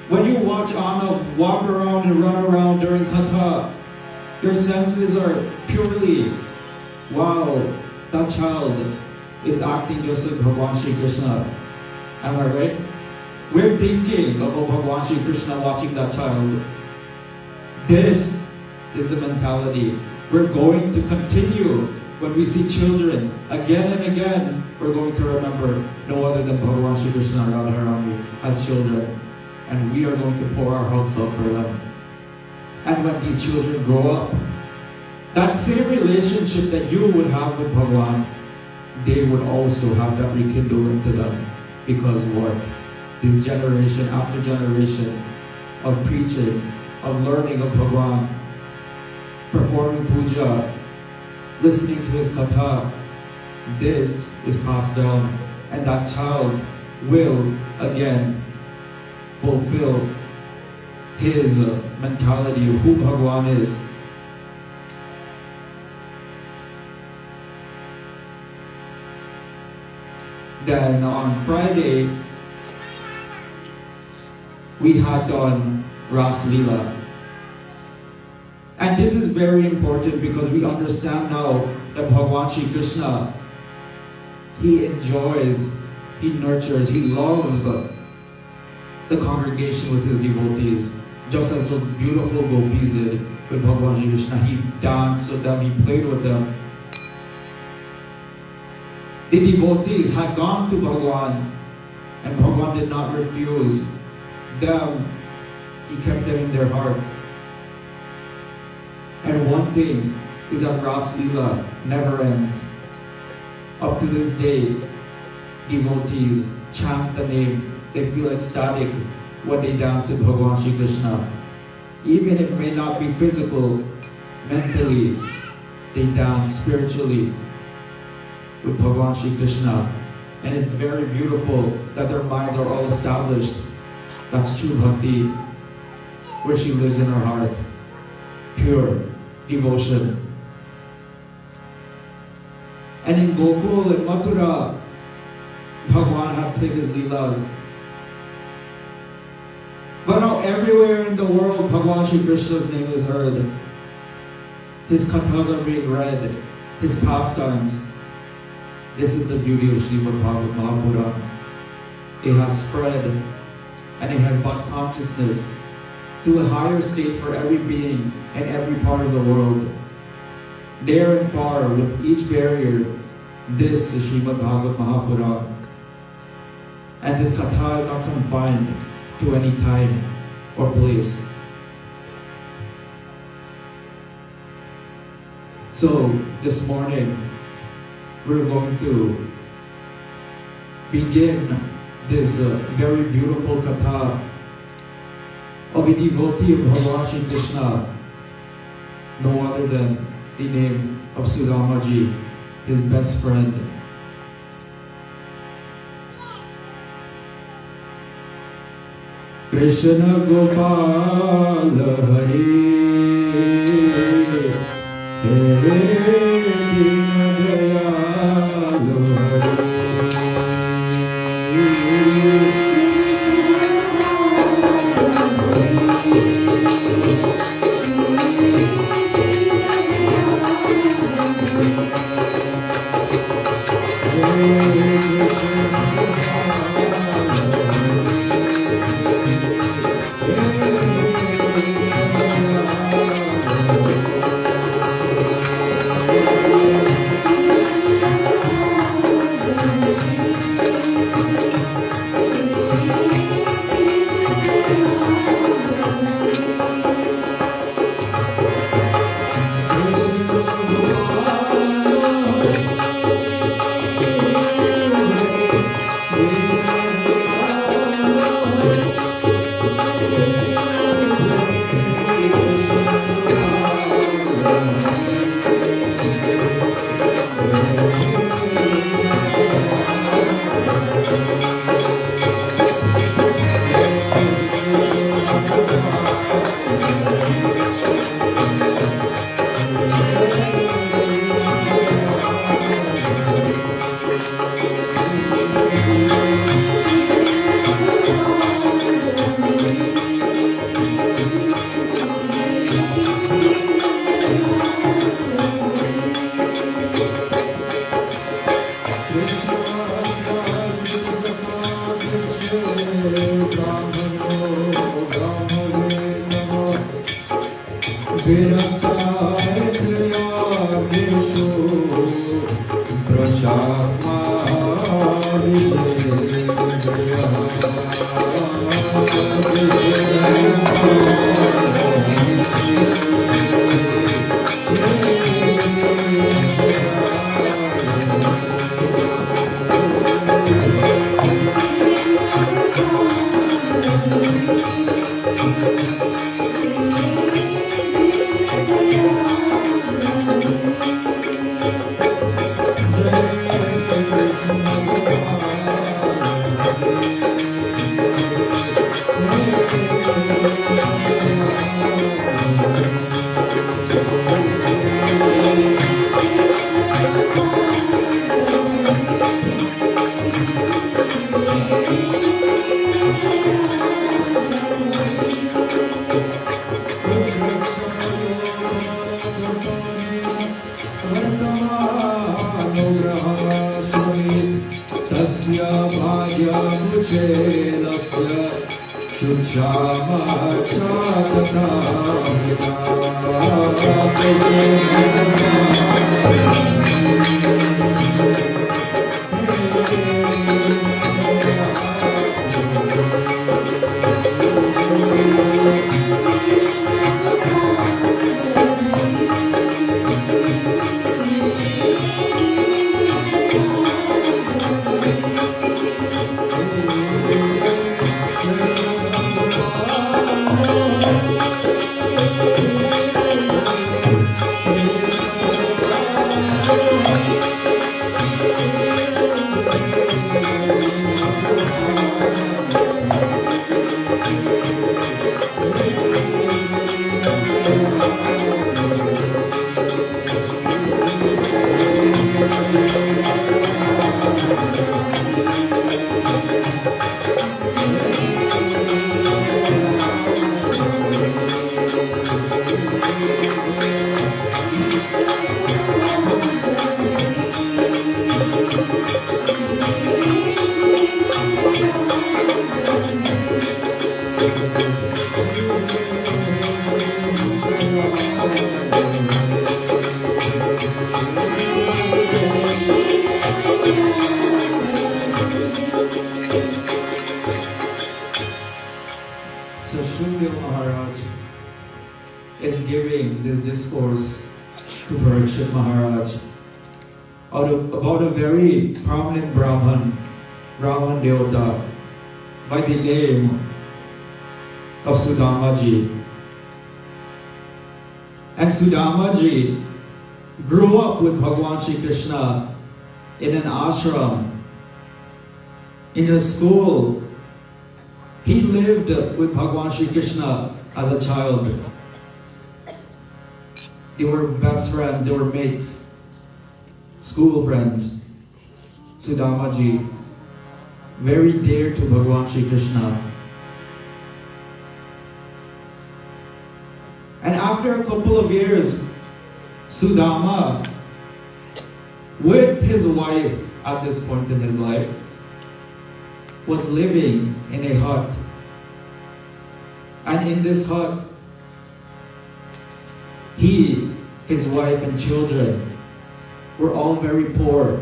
Speaker 10: When you watch Anav walk around and run around during Katha, your senses are purely, wow, that child is acting just like Bhagavan Shri Krishna. Am I right? We're thinking about Bhagavan Shri Krishna watching that child. This is the mentality we're going to continue. When we see children, again and again, we're going to remember no other than Bhagavan Shri Krishna and Radharani as children. And we are going to pour our hearts out for them. And when these children grow up, that same relationship that you would have with Bhagavan, they would also have that rekindled into them. Because what? This generation after generation of preaching, of learning of Bhagavan, performing puja, listening to his katha, this is passed down, and that child will again fulfill his mentality of who Bhagavan is. Then on Friday, we had done Ras Leela. And this is very important because we understand now that Bhagavan Shri Krishna, he enjoys, he nurtures, he loves the congregation with his devotees. Just as those beautiful gopis did with Bhagavan Shri Krishna, he danced with them, he played with them. The devotees had gone to Bhagavan, and Bhagavan did not refuse them. He kept them in their heart. And one thing is that Ras Leela never ends. Up to this day, devotees chant the name. They feel ecstatic when they dance with Bhagavan Shri Krishna. Even if it may not be physical, mentally, they dance spiritually with Bhagavan Shri Krishna. And it's very beautiful that their minds are all established. That's true bhakti, where she lives in her heart. Pure devotion. And in Gokul and Mathura, Bhagavan had played his leelas. But now everywhere in the world, Bhagavan Shri Krishna's name is heard. His kathas are being read, his pastimes. This is the beauty of Shrimad Bhagwat Mahapuran. It has spread and it has brought consciousness to a higher state for every being in every part of the world. Near and far, with each barrier, this is Shrimad Bhagwat Mahapuran. And this katha is not confined to any time or place. So, this morning, we're going to begin this very beautiful katha of a devotee of Bhagavan Shri Krishna, no other than the name of Sudamaji, his best friend. Krishna Gopal Hare Hare वर्तमानुग्रहश्वनि तस्य भाग्यमुचेलस्य is giving this discourse to Parikshit Maharaj about a very prominent Brahman Devata by the name of Sudamaji. And Sudamaji grew up with Bhagwan Shri Krishna in an ashram, in a school. He lived with Bhagwan Shri Krishna as a child. They were best friends, they were mates, school friends. Sudamaji, very dear to Bhagwan Shri Krishna. And after a couple of years, Sudama, with his wife at this point in his life, was living in a hut. And in this hut, he, his wife and children were all very poor.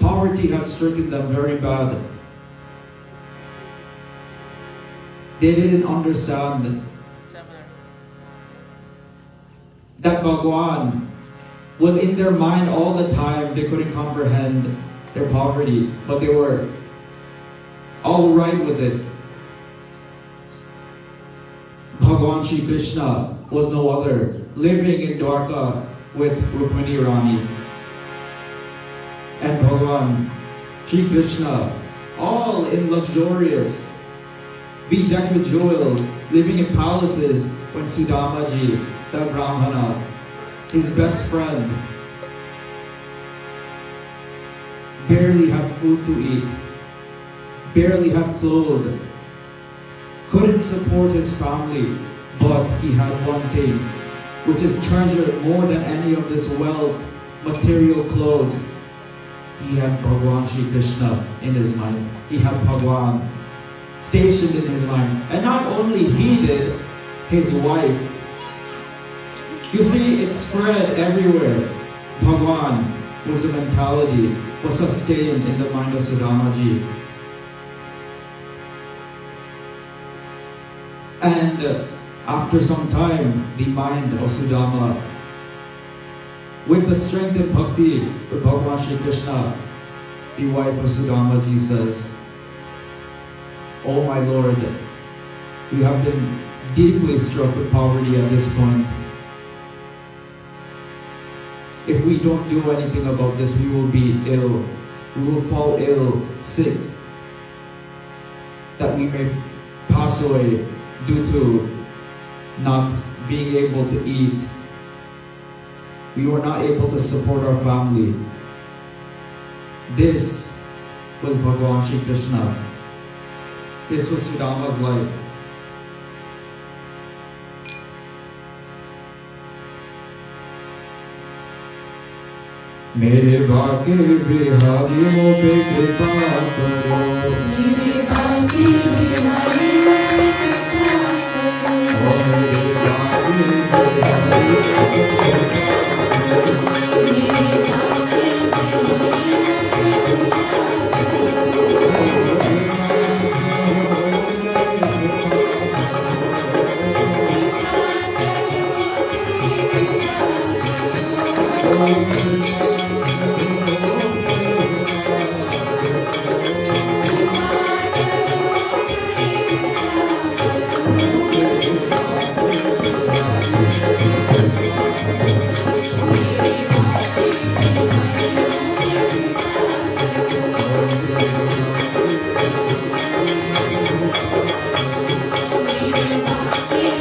Speaker 10: Poverty had stricken them very bad. They didn't understand that Bhagwan was in their mind all the time. They couldn't comprehend their poverty, but they were all right with it. Bhagwan Shri Krishna was no other, living in Dwarka with Rukmini Rani. And Bhagwan Shri Krishna, all in luxurious, bedecked with jewels, living in palaces, when Sudamaji, that Brahmana, his best friend, barely had food to eat, barely had clothes, couldn't support his family, but he had one thing, which is treasured more than any of this wealth, material clothes. He had Bhagwan Shri Krishna in his mind. He had Bhagwan stationed in his mind. And not only he did, his wife. You see, it spread everywhere. Bhagwan was a mentality, was sustained in the mind of Sudamaji. And after some time, the mind of Sudama, with the strength and bhakti with Bhagwan Shri Krishna, the wife of Sudamaji says, "Oh my Lord, we have been deeply struck with poverty at this point. If we don't do anything about this, we will be ill. We will fall ill, sick, that we may pass away due to not being able to eat. We were not able to support our family." This was Bhagwan Shri Krishna. This was Sudama's life. मेरे बाके बिहारियों पे कृपा करो, मेरे बाके बिहारियों पे कृपा करो, मेरे बाके बिहारियों पे कृपा करो, मेरे बाके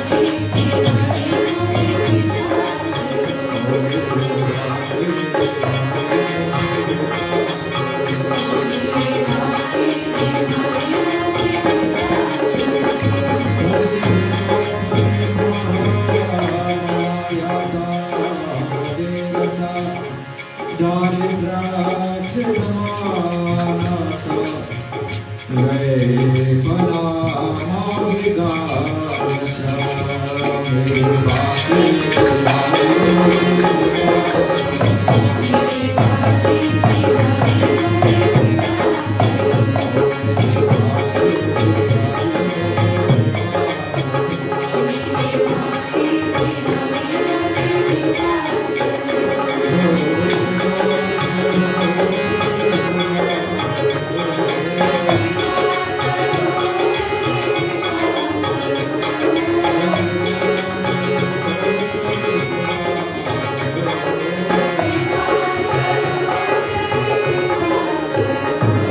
Speaker 10: बिहारियों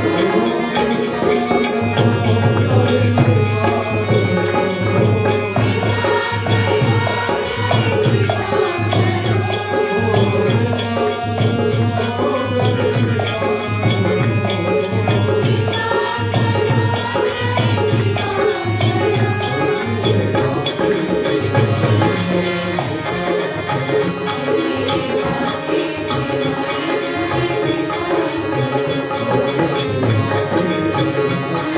Speaker 10: पे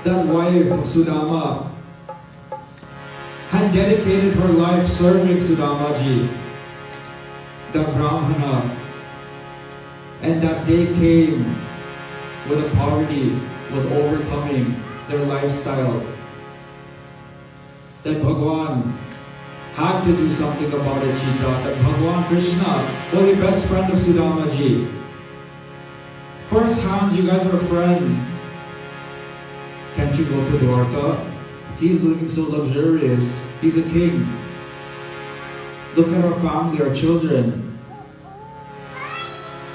Speaker 10: that wife of Sudama had dedicated her life serving Sudamaji, the Brahmana, and that day came where the poverty was overcoming their lifestyle. That Bhagwan had to do something about it, she thought. That Bhagwan Krishna was the best friend of Sudamaji. First hands, you guys are friends. Can't you go to Dwarka? He's living so luxurious. He's a king. Look at our family, our children.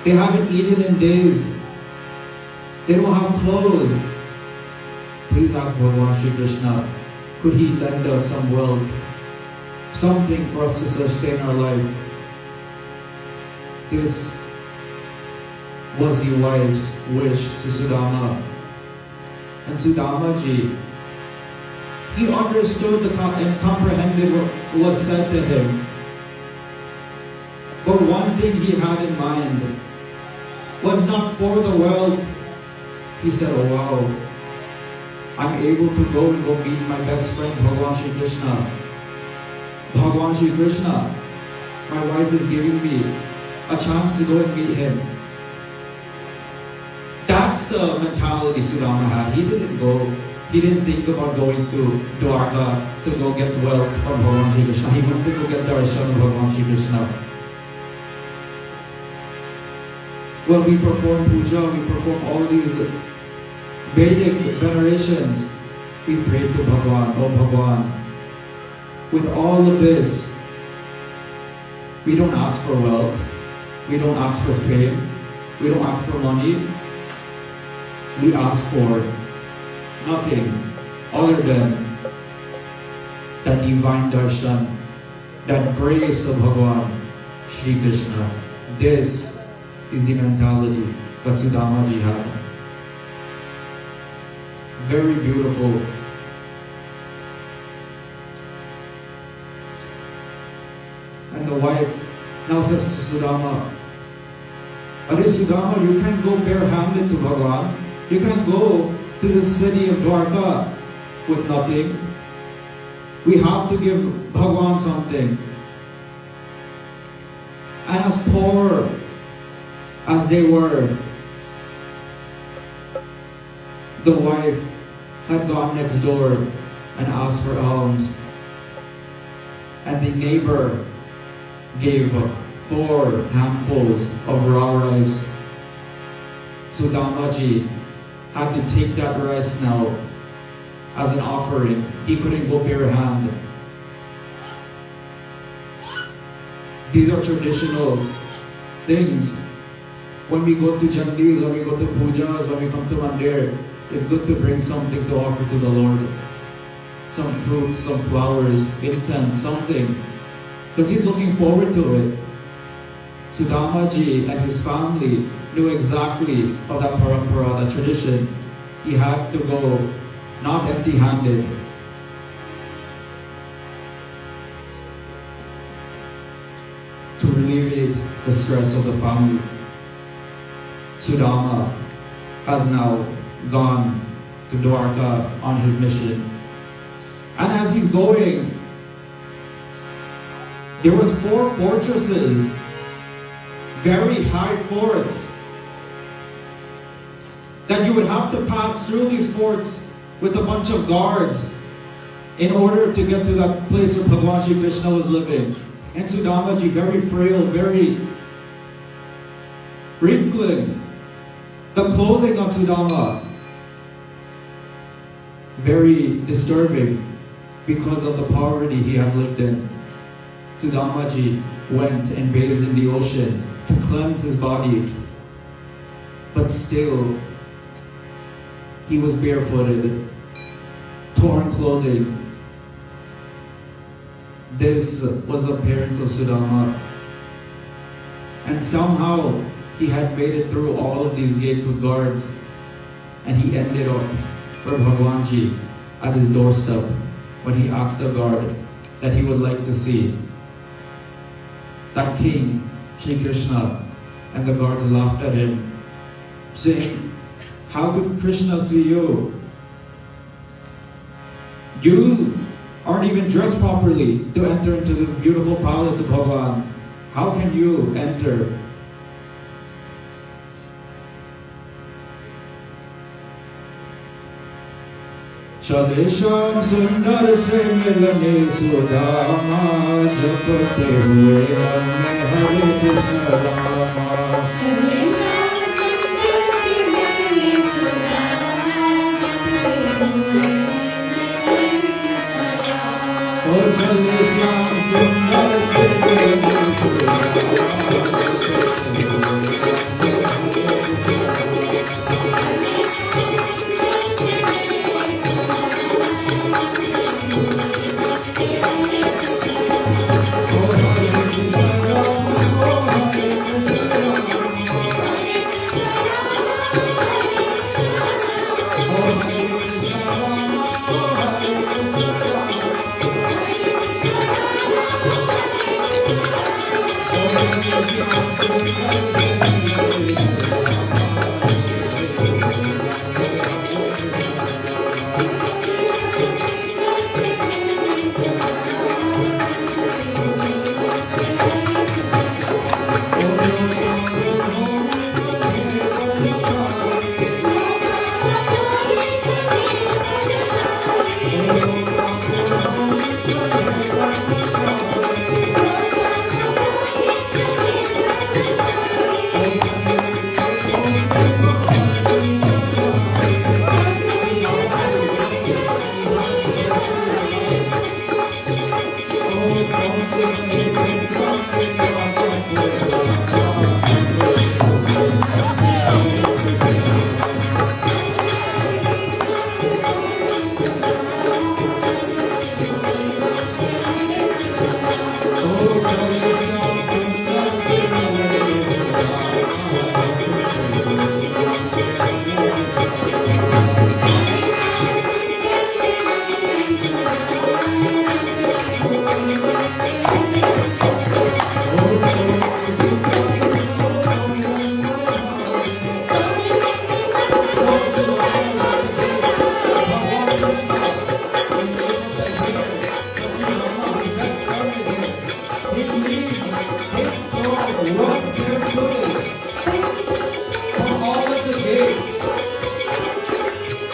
Speaker 10: They haven't eaten in days. They don't have clothes. Please ask Bhagwan Shri Krishna, could he lend us some wealth? Something for us to sustain our life. This was the wife's wish to Sudama. And Sudamaji, he understood and comprehended what was said to him. But one thing he had in mind was not for the wealth. He said, oh wow, I'm able to go and meet my best friend Bhagwan Shri Krishna. Bhagwan Shri Krishna, my wife is giving me a chance to go and meet him. That's the mentality Sudama had. He didn't go. He didn't think about going to Dwarka to go get wealth from Bhagavan Shri Krishna. He went to go get darshan of Bhagavan Shri Krishna. Well, we perform puja, we perform all these Vedic venerations. We pray to Bhagavan, oh Bhagavan. With all of this, we don't ask for wealth, we don't ask for fame, we don't ask for money. We ask for nothing other than that divine darshan, that grace of Bhagavan Shri Krishna. This is the mentality that Sudamaji had. Very beautiful. And the wife now says to Sudama, Are Sudama, you can't go barehanded to Bhagavan. You can't go to the city of Dwarka with nothing. We have to give Bhagavan something. And as poor as they were, the wife had gone next door and asked for alms. And the neighbor gave 4 handfuls of raw rice. Sudamaji had to take that rice now as an offering. He couldn't go barehanded. These are traditional things. When we go to Jandis, when we go to pujas, when we come to Mandir, it's good to bring something to offer to the Lord. Some fruits, some flowers, incense, something. Because he's looking forward to it. Sudamaji and his family knew exactly of that parampara, that tradition. He had to go not empty-handed. To alleviate the stress of the family. Sudama has now gone to Dwarka on his mission. And as he's going, there was 4 fortresses, very high forts, that you would have to pass through these forts with a bunch of guards in order to get to that place where Bhagavan Shri Krishna was living. And Sudamaji, very frail, very wrinkling. The clothing of Sudama, very disturbing because of the poverty he had lived in. Sudamaji went and bathed in the ocean to cleanse his body, but still he was barefooted, torn clothing. This was the appearance of Sudama. And somehow he had made it through all of these gates with guards, and he ended up where Bhagavanji at his doorstep when he asked a guard that he would like to see that King Shri Krishna, and the guards laughed at him, saying, "How could Krishna see you? You aren't even dressed properly to enter into this beautiful palace of Bhagavan. How can you enter?" Chalesham sundar se milane Sudama, japate hue rame Hare Krishna Rama. Chalesham sundar se milane Sudama, japate hue Hare Krishna Rama. Oh, Chalesham sundar se milane Sudama,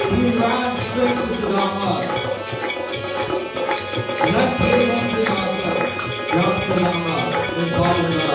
Speaker 10: He ran straight to Sudama. Let him on Sudama. Ram Sudama in Kandha.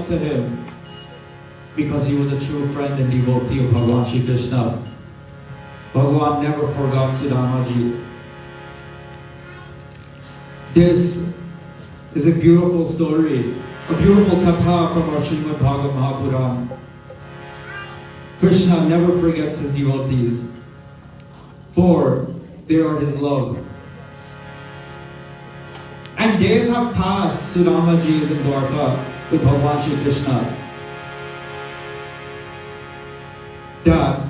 Speaker 10: To him because he was a true friend and devotee of Bhagavan Shri Krishna. Bhagavan never forgot Sudamaji. This is a beautiful story, a beautiful katha from our Shrimad Bhagwat Mahapuran. Krishna never forgets his devotees, for they are his love. And days have passed, Sudamaji is in Dwarka with Bhagavan Shri Krishna, that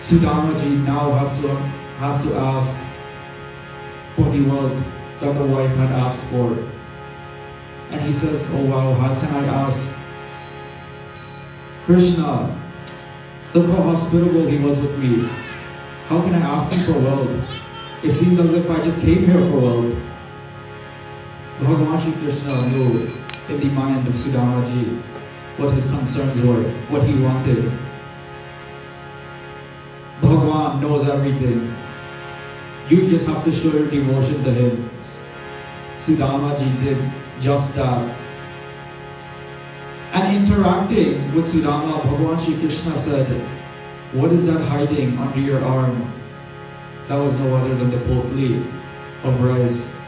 Speaker 10: Sudamaji now has to ask for the wealth that the wife had asked for. And he says, oh wow, how can I ask? Krishna, look how hospitable he was with me. How can I ask him for wealth? It seemed as if I just came here for wealth. Bhagavan Shri Krishna knew in the mind of Sudamaji what his concerns were, what he wanted. Bhagavan knows everything. You just have to show your devotion to him. Sudamaji did just that. And interacting with Sudama, Bhagavan Shri Krishna said, "What is that hiding under your arm?" That was no other than the potli of rice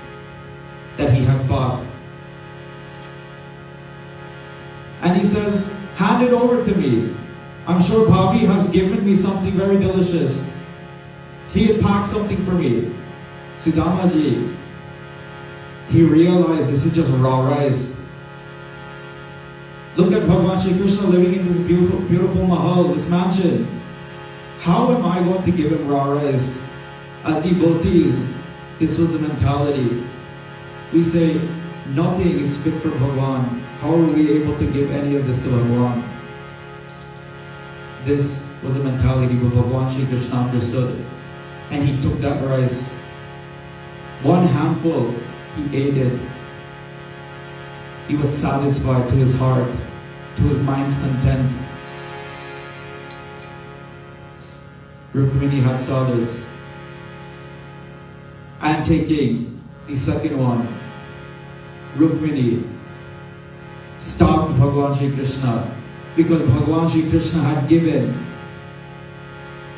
Speaker 10: that he had bought. And he says, "Hand it over to me. I'm sure Bhabhi has given me something very delicious. He had packed something for me." Sudamaji, he realized this is just raw rice. Look at Bhagavan Shri Krishna living in this beautiful, beautiful mahal, this mansion. How am I going to give him raw rice? As devotees, this was the mentality. We say, nothing is fit for Bhagavan. How are we able to give any of this to Bhagavan? This was the mentality that Bhagavan Shri Krishna understood. And he took that rice. One handful, he ate it. He was satisfied to his heart, to his mind's content. Rukmini had saw this. And taking the second one, Rukmini stopped Bhagavan Shri Krishna because Bhagavan Shri Krishna had given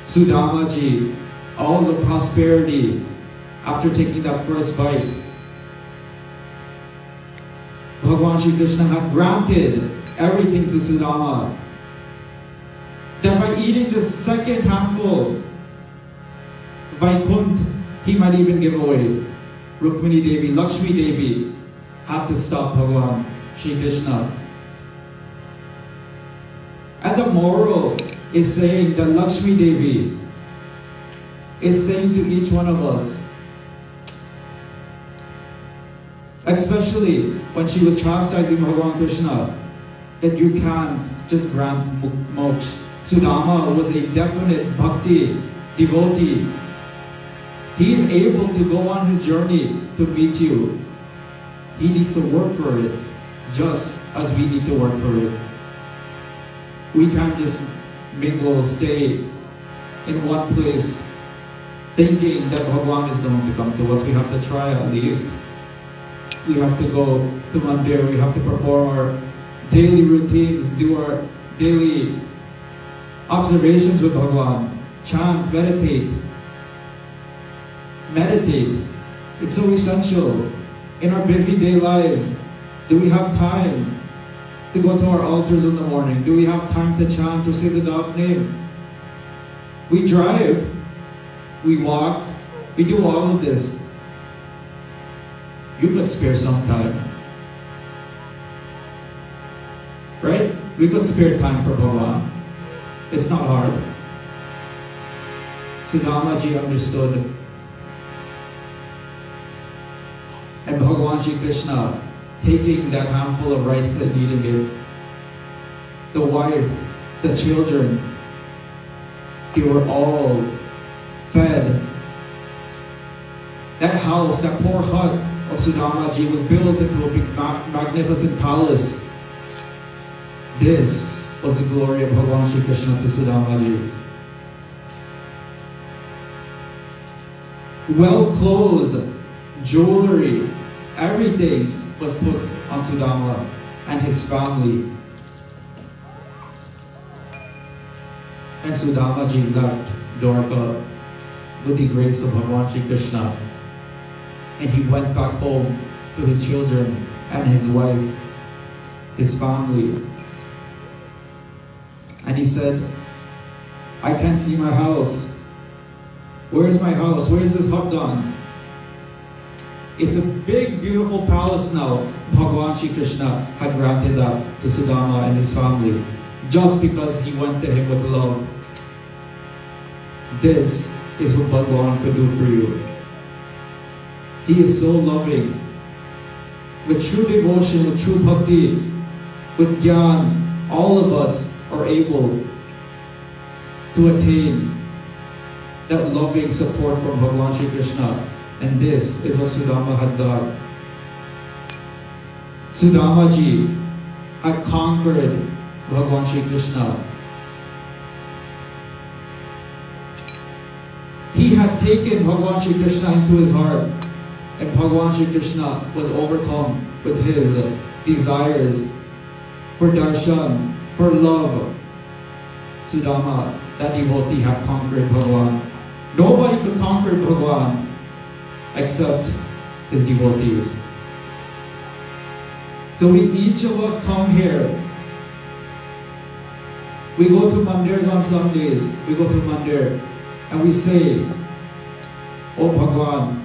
Speaker 10: Sudamaji all the prosperity after taking that first bite. Bhagavan Shri Krishna had granted everything to Sudama. That by eating the second handful, Vaikunt, he might even give away. Rukmini Devi, Lakshmi Devi had to stop Bhagavan Shri Krishna. And the moral is saying that Lakshmi Devi is saying to each one of us, especially when she was chastising Bhagavan Krishna, that you can't just grant moksha. Sudama was a definite bhakti devotee. He is able to go on his journey to meet you. He needs to work for it, just as we need to work for it. We can't just mingle, stay in one place, thinking that Bhagavan is going to come to us. We have to try at least. We have to go to Mandir, we have to perform our daily routines, do our daily observations with Bhagavan, chant, meditate. Meditate. It's so essential. In our busy day lives, do we have time to go to our altars in the morning? Do we have time to chant, to say the God's name? We drive, we walk, we do all of this. You could spare some time. Right? We could spare time for Bhagavan. It's not hard. Sudamaji understood. And Bhagavan Shri Krishna, taking that handful of rice and eating it, the wife, the children, they were all fed. That house, that poor hut of Sudamaji was built into a big magnificent palace. This was the glory of Bhagavan Shri Krishna to Sudamaji. Well clothed, jewelry, everything was put on Sudama and his family. And Sudamaji left Dwarka with the grace of Bhagavan Shri Krishna. And he went back home to his children and his wife, his family. And he said, I can't see my house. Where is my house? Where is this hut gone? It's a big, beautiful palace now. Bhagavan Shri Krishna had granted that to Sudama and his family, just because he went to him with love. This is what Bhagavan could do for you. He is so loving. With true devotion, with true bhakti, with jnana, all of us are able to attain that loving support from Bhagwan Shri Krishna. And this is what Sudama had got. Sudama ji had conquered Bhagwan Shri Krishna. He had taken Bhagwan Shri Krishna into his heart, and Bhagwan Shri Krishna was overcome with his desires for darshan, for love. Sudama, that devotee, had conquered Bhagwan. Nobody could conquer Bhagwan except his devotees. So each of us come here. We go to Mandirs on Sundays. We go to Mandir and we say, "Oh Bhagwan,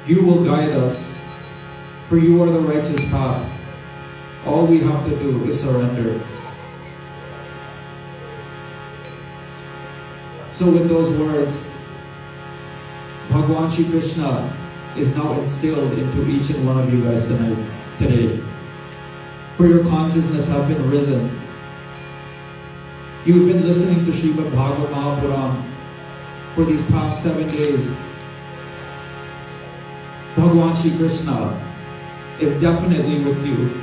Speaker 10: you will guide us, for you are the righteous path. All we have to do is surrender." So with those words, Bhagwan Shri Krishna is now instilled into each and one of you guys today. For your consciousness have been risen. You've been listening to Shrimad Bhagwat Mahapuran for these past 7 days. Bhagwan Shri Krishna is definitely with you.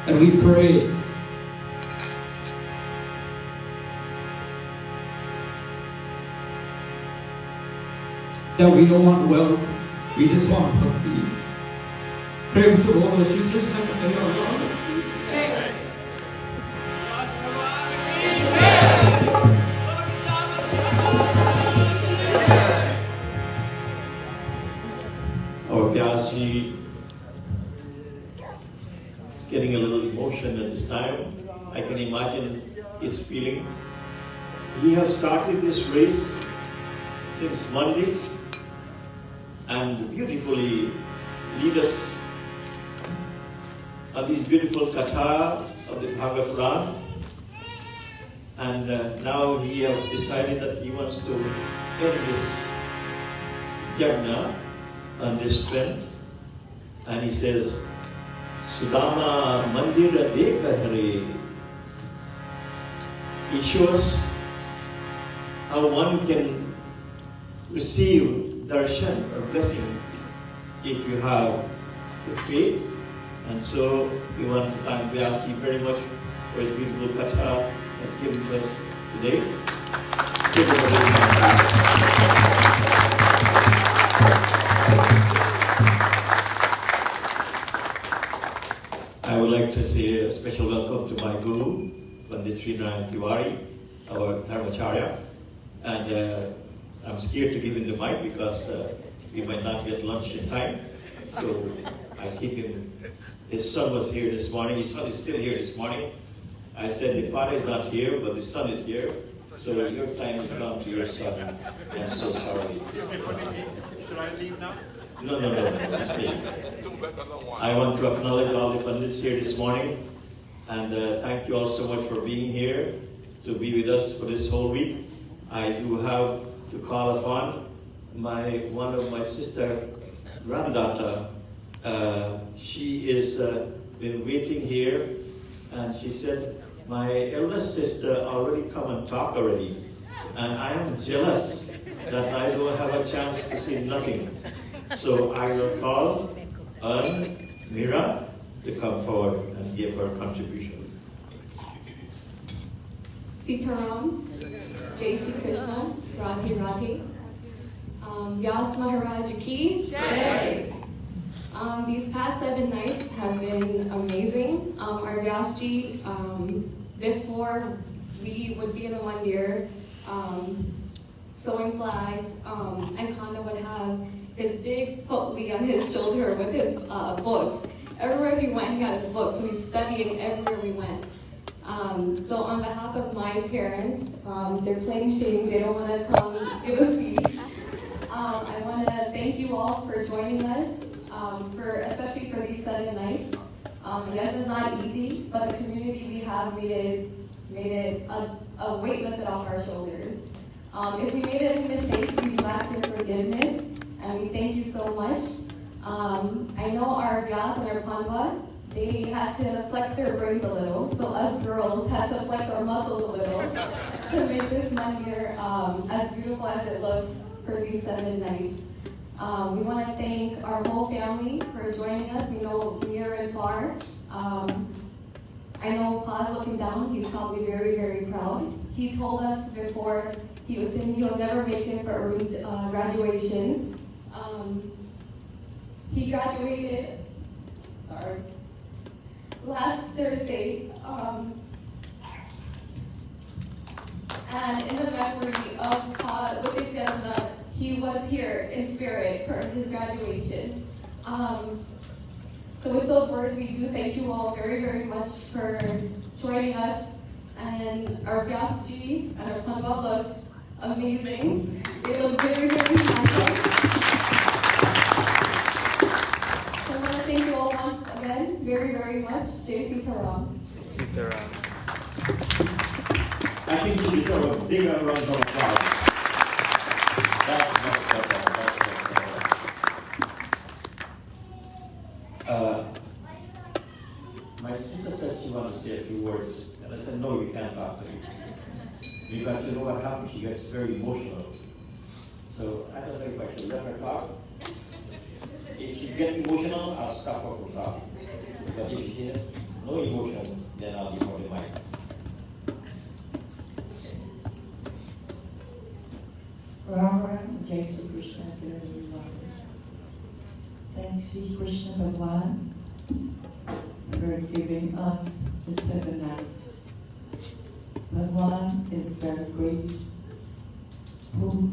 Speaker 10: And we pray that we don't want wealth, we just want bhakti. Prem se bolo Shri Krishna Kandha.
Speaker 7: Our Vyaas ji is getting a little emotion at this time. I can imagine his feeling. He has started this race since Mandir and beautifully lead us on this beautiful katha of the Bhagwat Mahapuran. And now he has decided that he wants to end this Yagna on this trend. And he says, Sudama Mandir Dekha Hare. He shows how one can receive darshan or blessing if you have the faith. And so we want to thank Vyaas ji very much for his beautiful katha that's given to us today. I would like to say a special welcome to my guru, Pandit Tiwari, our Dharmacharya. And I'm scared to give him the mic because we might not get lunch in time. So I keep him. His son was here this morning. His son is still here this morning. I said the father is not here, but the son is here. So your time has come to your son. I'm so sorry.
Speaker 6: Should I leave now?
Speaker 7: No. Stay. I want to acknowledge all the Pandits here this morning. And thank you all so much for being here to be with us for this whole week. I do have to call upon one of my sister granddaughter. She is been waiting here, and she said, my eldest sister already come and talk already, and I am jealous that I don't have a chance to say nothing. So I will call on Mira to come forward and give her contribution.
Speaker 13: Sitaram, Jai Shri Krishna, Radhe Radhe. Vyaas Maharaj Ki Jai. These past 7 nights have been amazing. Our Vyaas ji, before we would be in the Mandir, sewing flags, and Kandha would have his big potli on his shoulder with his books. Everywhere he went, he had his books, so he's studying everywhere we went. So on behalf of my parents, they're playing shame, they don't want to come give a speech. I want to thank you all for joining us, especially for these 7 nights. Yes, it's not easy, but the community we have made it a weight lifted off our shoulders. If we made any mistakes, we ask your forgiveness, and we thank you so much. I know our Vyaas and our Kandha, they had to flex their brains a little, so us girls had to flex our muscles a little to make this Mandir as beautiful as it looks for these 7 nights. We want to thank our whole family for joining us. We know near and far. I know Pa's looking down. He's probably very, very proud. He told us before he was saying he'll never make it for Arun's graduation. He graduated, last Thursday. And in the memory of Pa, he was here in spirit for his graduation. So with those words, we do thank you all very, very much for joining us. And our Vyaas ji and our Kandha looked amazing. They look very, very handsome. So I want to thank you all once again, very, very much. Jai Sitaram.
Speaker 6: Sitaram.
Speaker 7: I think she deserves a bigger round of applause. That's much better. My sister said she wanted to say a few words, and I said, no, you can't talk to me. Because you know what happens, she gets very emotional. So I don't know if I should let her talk. If she gets emotional, I'll stop her from talking. But if she has no emotion, then I'll give her the mic.
Speaker 14: Ram Jai Sri Krishna, thanks Sri Krishna Bhagwan for giving us the 7 nights. Bhagwan is very great. Who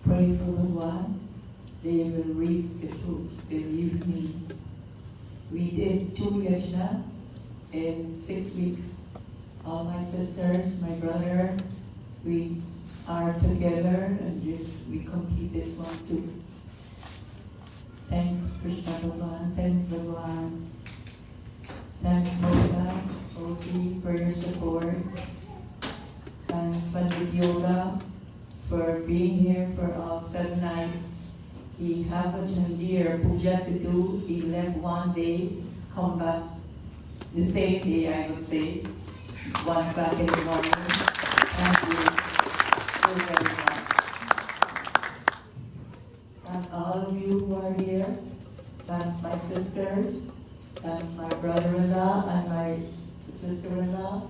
Speaker 14: pray for Bhagwan, they will reap the fruits, believe me. We did 2 yajna in 6 weeks. All my sisters, my brother, we are together and we complete this one too. Thanks Krishna Bhagwan, thanks Bhagwan. Thanks Mosi for your support. Thanks Pandit Yoga for being here for all 7 nights. He have a Mandir puja to do. He left one day, come back the same day, I would say, 1 o'clock in the morning. Thank you so very much. And all of you who are here, thanks my sisters, thanks my brother-in-law and my sister-in-law.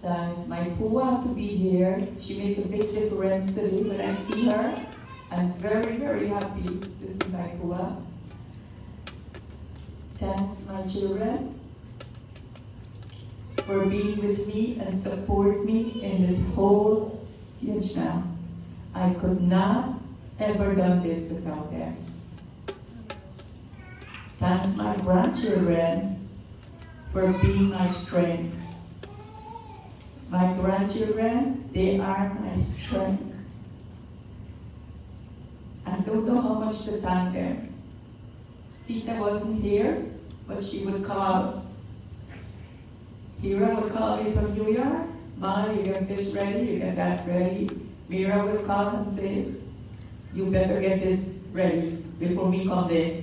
Speaker 14: Thanks my Pua to be here. She made a big difference today when I see her. I'm very, very happy to see my Pua. Thanks my children for being with me and support me in this whole yajna. I could not ever done this without them. Thanks my grandchildren for being my strength. My grandchildren, they are my strength. I don't know how much to thank them. Sita wasn't here, but she would call. Hira would call me from New York. Ma, you get this ready, you get that ready. Mira will call and says, you better get this ready before me come there.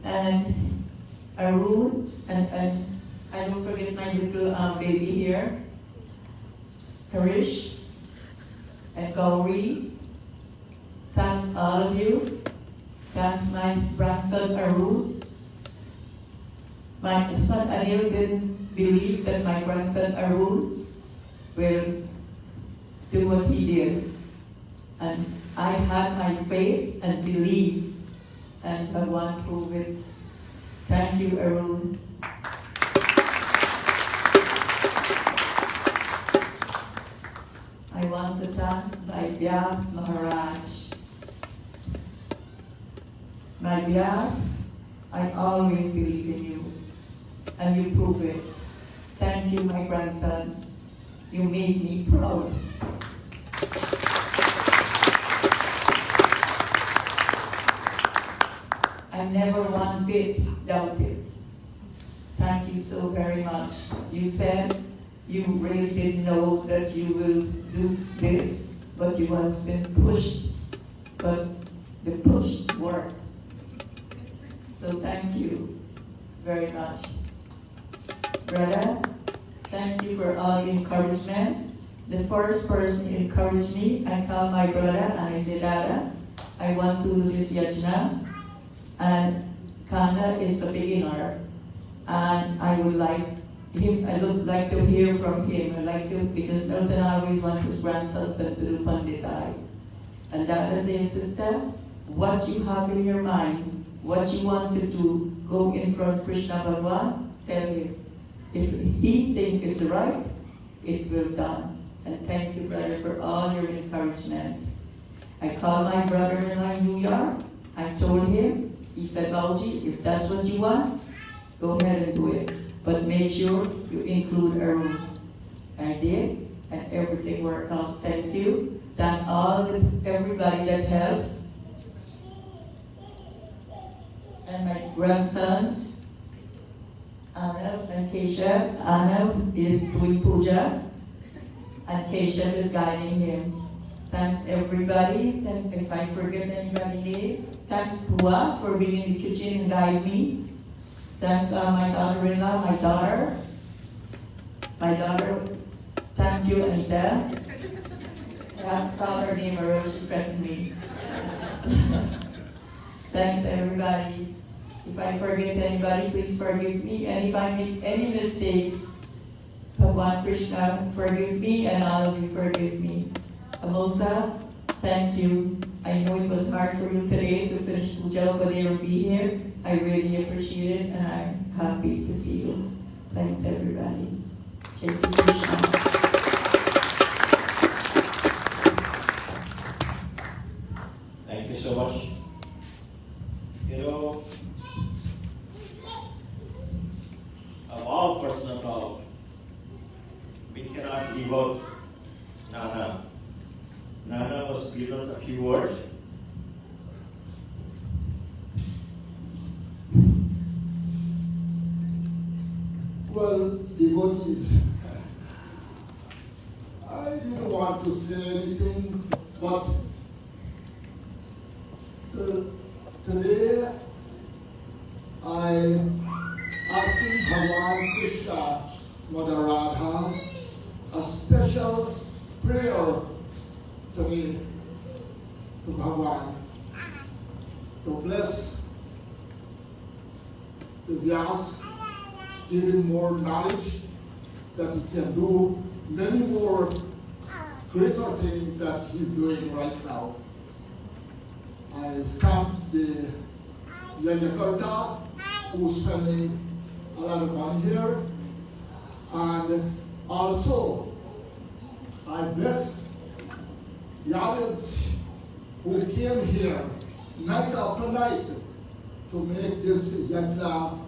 Speaker 14: And Arun, and I don't forget my little baby here, Karish and Gauri. Thanks all of you. Thanks my grandson Arun. My son Anil didn't believe that my grandson Arun will do what he did. And I had my faith and belief, and Bhagwan proved it. Thank you, Arun. I want to thank my Vyaas Maharaj. My Vyaas, I always believe in you, and you prove it. Thank you, my grandson. You made me proud. I never one bit doubted. Thank you so very much. You said you really didn't know that you will do this, but you was been pushed. But the push works. So thank you. very much. Brother, thank you for all the encouragement. The first person who encouraged me, I called my brother and I said, Dada, I want to do this yajna, and Kandha is a beginner, and I would like him, I would like to hear from him. I like to, because Milton always wants his grandsons to do Pandit. And Dada says, sister, what you have in your mind, what you want to do, go in front of Krishna Bhagwan, tell him. If he thinks it's right, it will done. And thank you, brother, for all your encouragement. I called my brother-in-law in New York. I told him, he said, Balji, if that's what you want, go ahead and do it. But make sure you include Arun. I did, and everything worked out. Thank you. Thank everybody that helps. And my grandsons, Anav and Keshav. Anav is doing puja, and Keshav is guiding him. Thanks everybody. If I forget anybody name, thanks Pua for being in the kitchen and guide me. Thanks my daughter-in-law, my daughter. Thank you, Anita. I found her name already, she threatened me. Thanks everybody. If I forget anybody, please forgive me. And if I make any mistakes, Bhagwan Krishna, forgive me, and all of you forgive me. Amosa, thank you. I know it was hard for you today to finish puja over there and be here. I really appreciate it, and I'm happy to see you. Thanks, everybody. Jai Sri Krishna.
Speaker 7: Thank you so much. You know, of all personal talk, we cannot leave out Nana. Nana must give us a few words.
Speaker 15: Well, devotees, I didn't want to say anything, but today I asking Bhagwan Krishna, Mother Radha, a special prayer today to Bhagwan to bless the Vyaas, give him more knowledge that he can do many more greater things that he's doing right now. I thank the Yajnakarta who's spending a lot of money here, and also I bless the audience who came here night after night to make this yajna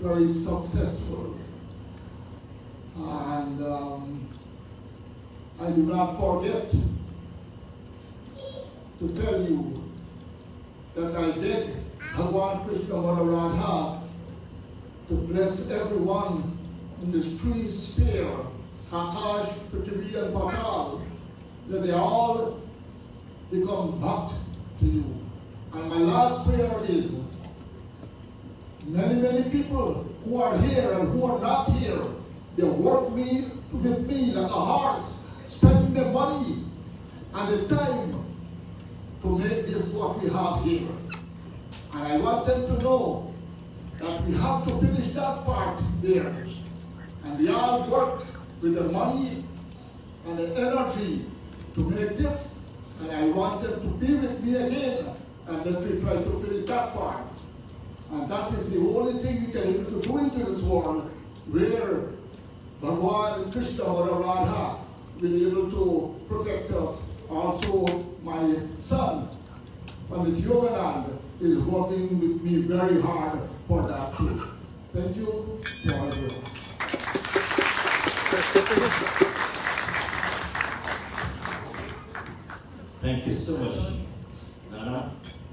Speaker 15: very successful. And I do not forget to tell you that I beg Bhagwan Krishna Mother Radha to bless everyone in this three sphere, Akash, Prithvi, and Patal, that they all become bhakt to you. And my last prayer is, many people who are here and who are not here, they work with me like a horse, spending their money and the time to make this what we have here. And I want them to know that we have to finish that part there. And they all work with the money and the energy to make this, and I want them to be with me again, and let me try to finish that part. And that is the only thing we can able to do into this world, where Bhagwan Krishna Mother Radha will be able to protect us. Also, my son, Pandit Yagna, is working with me very hard for that too. Thank you for everyone.
Speaker 7: Thank you so much, Nana.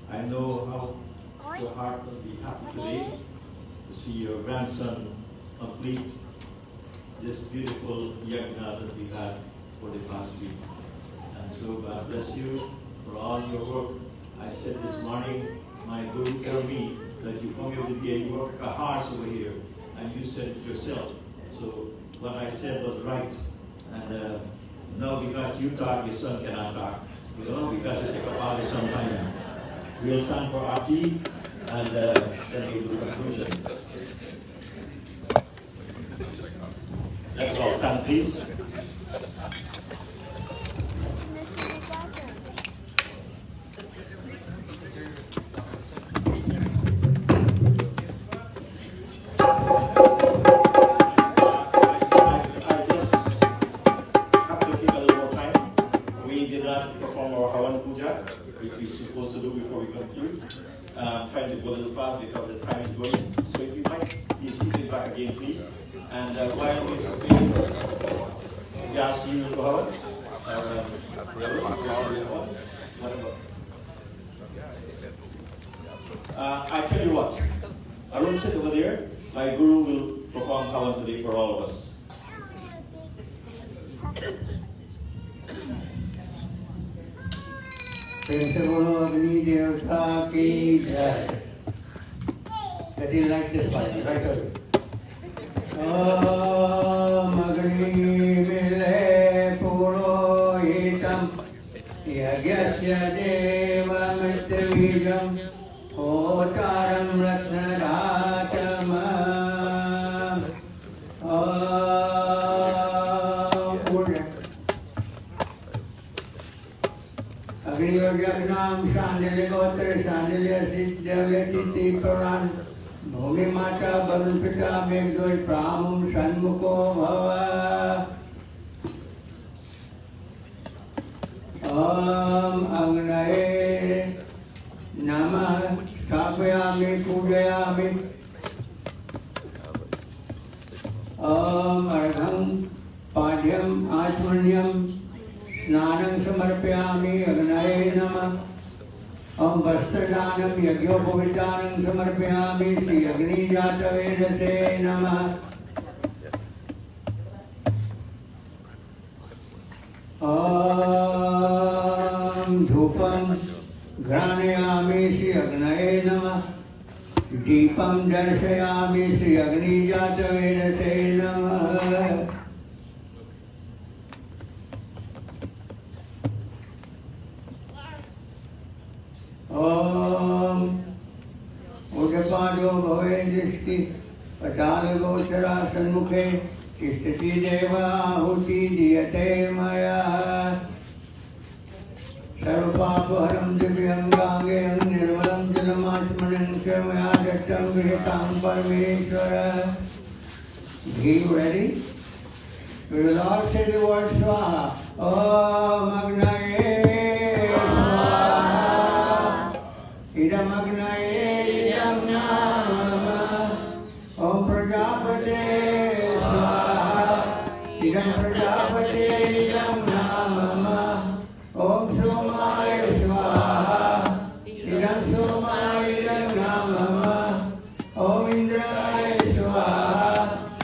Speaker 7: I know how your heart will be happy today to see your grandson complete this beautiful yagna that we had for the past week. And so God bless you for all your work. I said this morning, my Guru told me that you come here today, you work a horse over here, and you said it yourself. So what I said was right. And now because you talk, your son cannot talk. You know, because it take a father some time. We'll stand for our tea, and then we'll do the conclusion. Let's all stand, please. Trying to go a little fast because the time is going. So if you might be seated back again, please. And while we ask you to go I tell you what, Arun, sit over there. My guru will perform Havan today for all of us.
Speaker 11: Agni Devta ki jai. That is like this one, right away. Om Agni Mile Purohitam Yagyasya Deva Mitrivijam Otaram Ratnadatam Agni Shandilya Gotra Shandilya Siddhavya Titi Puran Bhumi Mata Varun Pita Megdoi Pramum Shanmuko Bhava Om Agnaye Namah Stapayami Pujayami Om Argham Padhyam Achmanyam Snanam Samarpayami Agnaye Namah Om Vastradanam Yagyopavitanam Samarpayami Sri Agni Jatavedase Namah Om Dhupam Granayami Sri Agnaye Namah Deepam Darshayami Sri Agni Jatavedase Namah Om Udapado Bhave Dishti Patala Gochara Sanmukhe Kishtati Deva Ahuti Diyate Maya Sarvapapaharam Divyam Gangayam Nirvalam Jalamachmanam Maya Dattam Vihitam Parameshwara. You ready? We will all say the word Swaha. Om Agnaye Idam Agnaye Idam Namah Om Prajapate Swaha Idam Prajapate Idam Namah Om Somaya Swaha Idam Somaya Idam Namah Om Indraya Swaha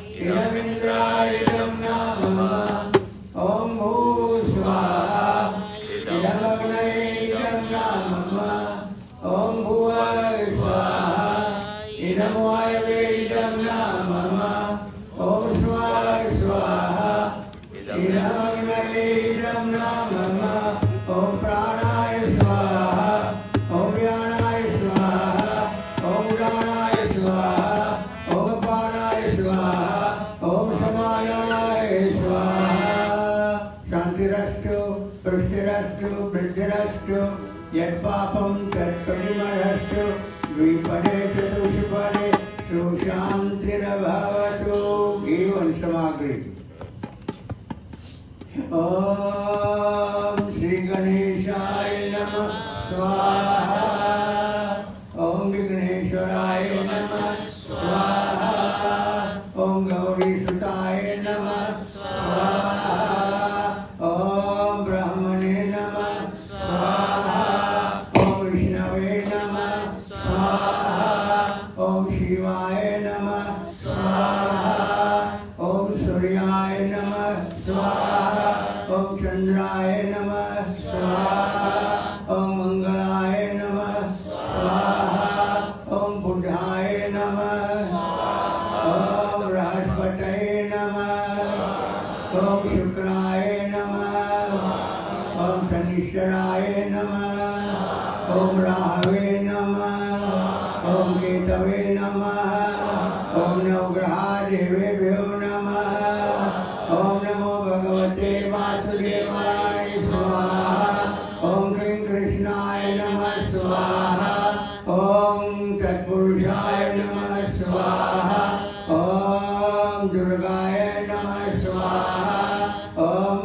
Speaker 11: Idam Indraya Idam Namah Om Bhu Swaha Idam Agnaye Idam Namah Om Bhuva Swaha Idam Vayave Idam Namah Om Swaha Swaha Idam Agnaye Idam Namah Om Pranaya Swaha Om Vyanaya Swaha Om Udanaya Swaha Om Apanaya Swaha Om Samanaya Swaha Shantirastu Prasthirastu Vriddhirastu Yat papam tat parimadhastu Dvipade chatushpade Sushantir bhavatu Givan samagri Om Shri Ganeshaya Namah Swaha Om Vigneshwaraya Namah Swaha Om Gauri Sutaya Namah Swaha Om Brahmane Namah Swaha Om Vishnave Namah Swaha Om Shivaya Namah Swaha Om Suryaya Namah Swaha Om Chandraya Namah Swaha Om Mangalaya Namah Swaha Om Buddha Om Shukraya Namah, Om Sanishtaraya Namah, Om Rahave Namah, Om Ketave Namah, Om Navgraha Devebhyo Namah, Om Namo Bhagavate Vasudevaya Swaha, Om Kring Krishnaya Namah Swaha, Om Tat Purushaya Namah Swaha, Om Durgaya Namah Swaha, Om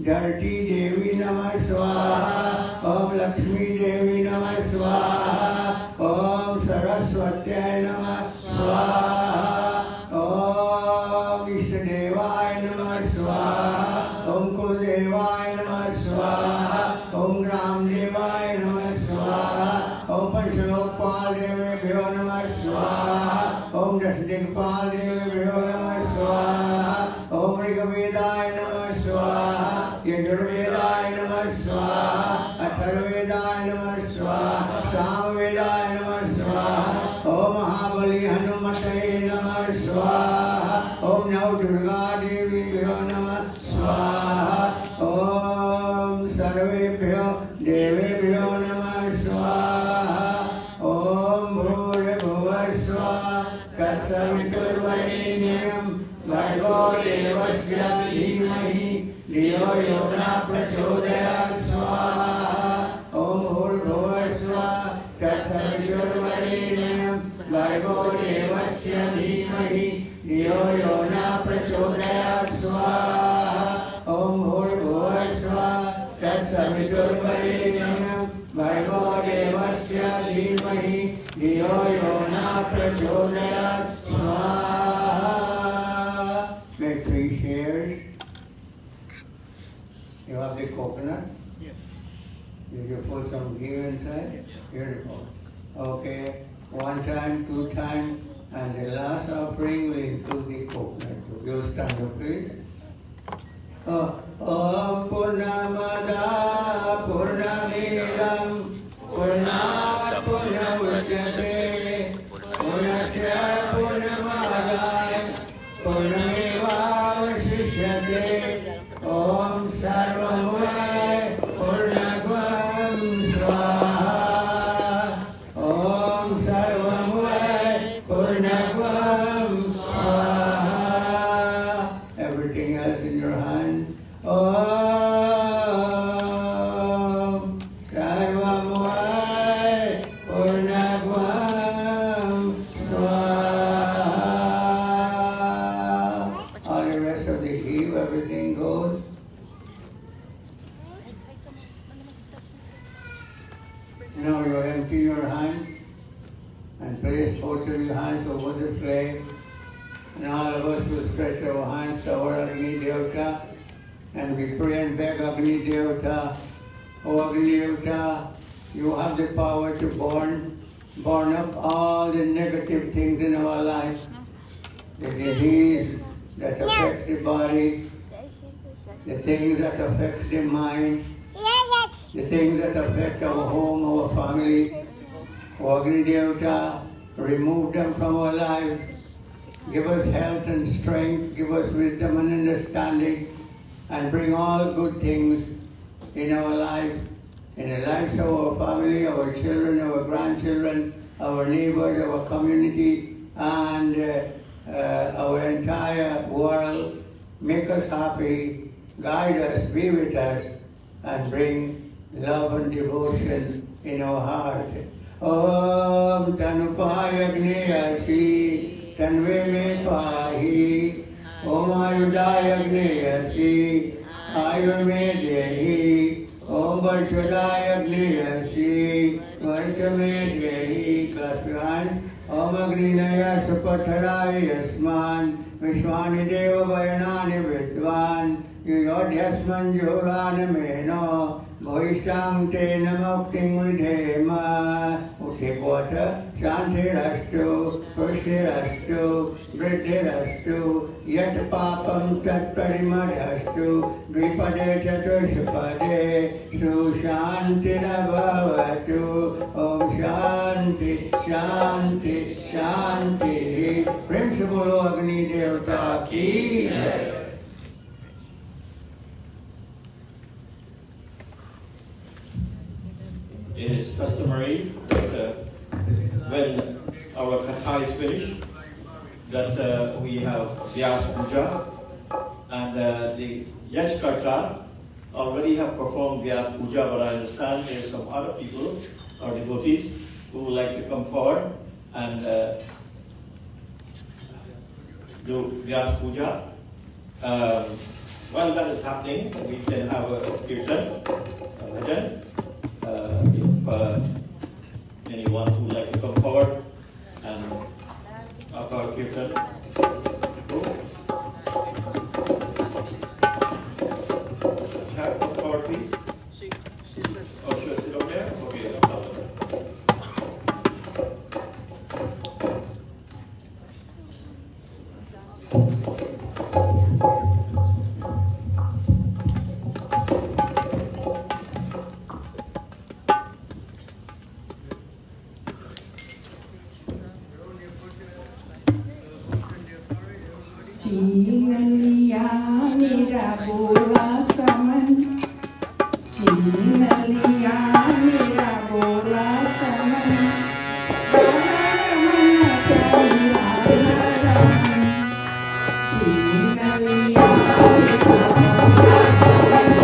Speaker 11: Dharti Devi Namah Swaha, Om Lakshmi Devi Namah Swaha, Om Saraswatya Namah Swaha, Om Ishtadevaya Namah Swaha, Om Kuldevaya Namah Swaha, Om Gramdevaya Namah Swaha, Om Panchalokpal Devebhyo Namah Swaha, Om Dasdikpal Devebhyo Namah Swaha, Om Rigvedaya Namah Swaha, Yajurvedaya Namah Swaha, Atharvedaya Namah Swaha, Samvedaya Namah Swaha, Om Mahabali Hanumataye Namah Swaha, Om Navdurga Devi Bhyo Namah Swaha, Om Sarvebhyo Devebhyo Namah Swaha, Om Bhur Bhuvar Swaha, Tatsaviturvarenyam, Bhargo Devasya Dhimahi, Dhiyo Yona Prachodayat Swaha, Om Bhur Bhuvar Swaha, Tatsaviturvarenyam, Bhargo Devasya Dhimahi, Dhiyo Yona Prachodayat Swaha, Om Bhur Bhuvar Swaha, Tatsaviturvarenyam, Bhargo Devasya Dhimahi, Dhiyo Yona Prachodayat Swaha. Make 3 shares. You have the coconut?
Speaker 6: Yes.
Speaker 11: Did you put some ghee inside?
Speaker 6: Yes.
Speaker 11: Beautiful. Okay, 1 time, 2 times, and the last offering will include the coconat. You stand up, please. Om Purnamada Purnamidam Purnat Purnamudhyate Purnasya Purnamadaya Purnamevavashishyate Om Sarvamvai Purnagvam Swaha Om Sarvamvai Purnagvam Swaha. Everything else in your hand. Om Sarvamvai Purnagvam Swaha. All the rest of the ghee, everything goes. Now you empty your hand and place both of your hands over the flame. And all of us will stretch our hands toward Agni Devata and we pray and beg Agni Devata, O Agni Devata, you have the power to burn up all the negative things in our life, the disease that affects the body, the things that affect the mind, the things that affect our home, our family. O Agni Devata, remove them from our life. Give us health and strength, give us wisdom and understanding, and bring all good things in our life, in the lives of our family, our children, our grandchildren, our neighbors, our community, and our entire world. Make us happy, guide us, be with us, and bring love and devotion in our heart. Om Tanupayagneyashi Tanve me pahi Om Ayudayagneyashi Ayur me dehi Om Varchadayagneyashi Varcha me dehi. Clasp your hands. Om Agninaya Supatharaya Yasman Vishwani Deva Vayanani Vidvan Yodhyasman Jorana Meno Bhoishtang Te Namokting Vidhema. Take water. Shanti Rastu, Pushi Rastu, Vriddhi Rastu, Yat Papam Tat Parimadhastu, Dvipade Chatushpade, Su Shanti Nabhavatu, Om Shanti, Shanti, Shanti. Principal Agni Devata ki jai.
Speaker 7: is finished, that we have Vyaas Puja, and the Yajkarta already have performed Vyaas Puja, but I understand there are some other people or devotees who would like to come forward and do Vyaas Puja. While that is happening, we can have a kirtan, a bhajan. If anyone who would like to come forward and offer a kirtan. Come forward, please. Oh, should I sit over there? Okay, no problem.
Speaker 12: Cinalia mira bola saman, Cinalia mira bola saman, Ramana kaya raman, Cinalia mira bola saman,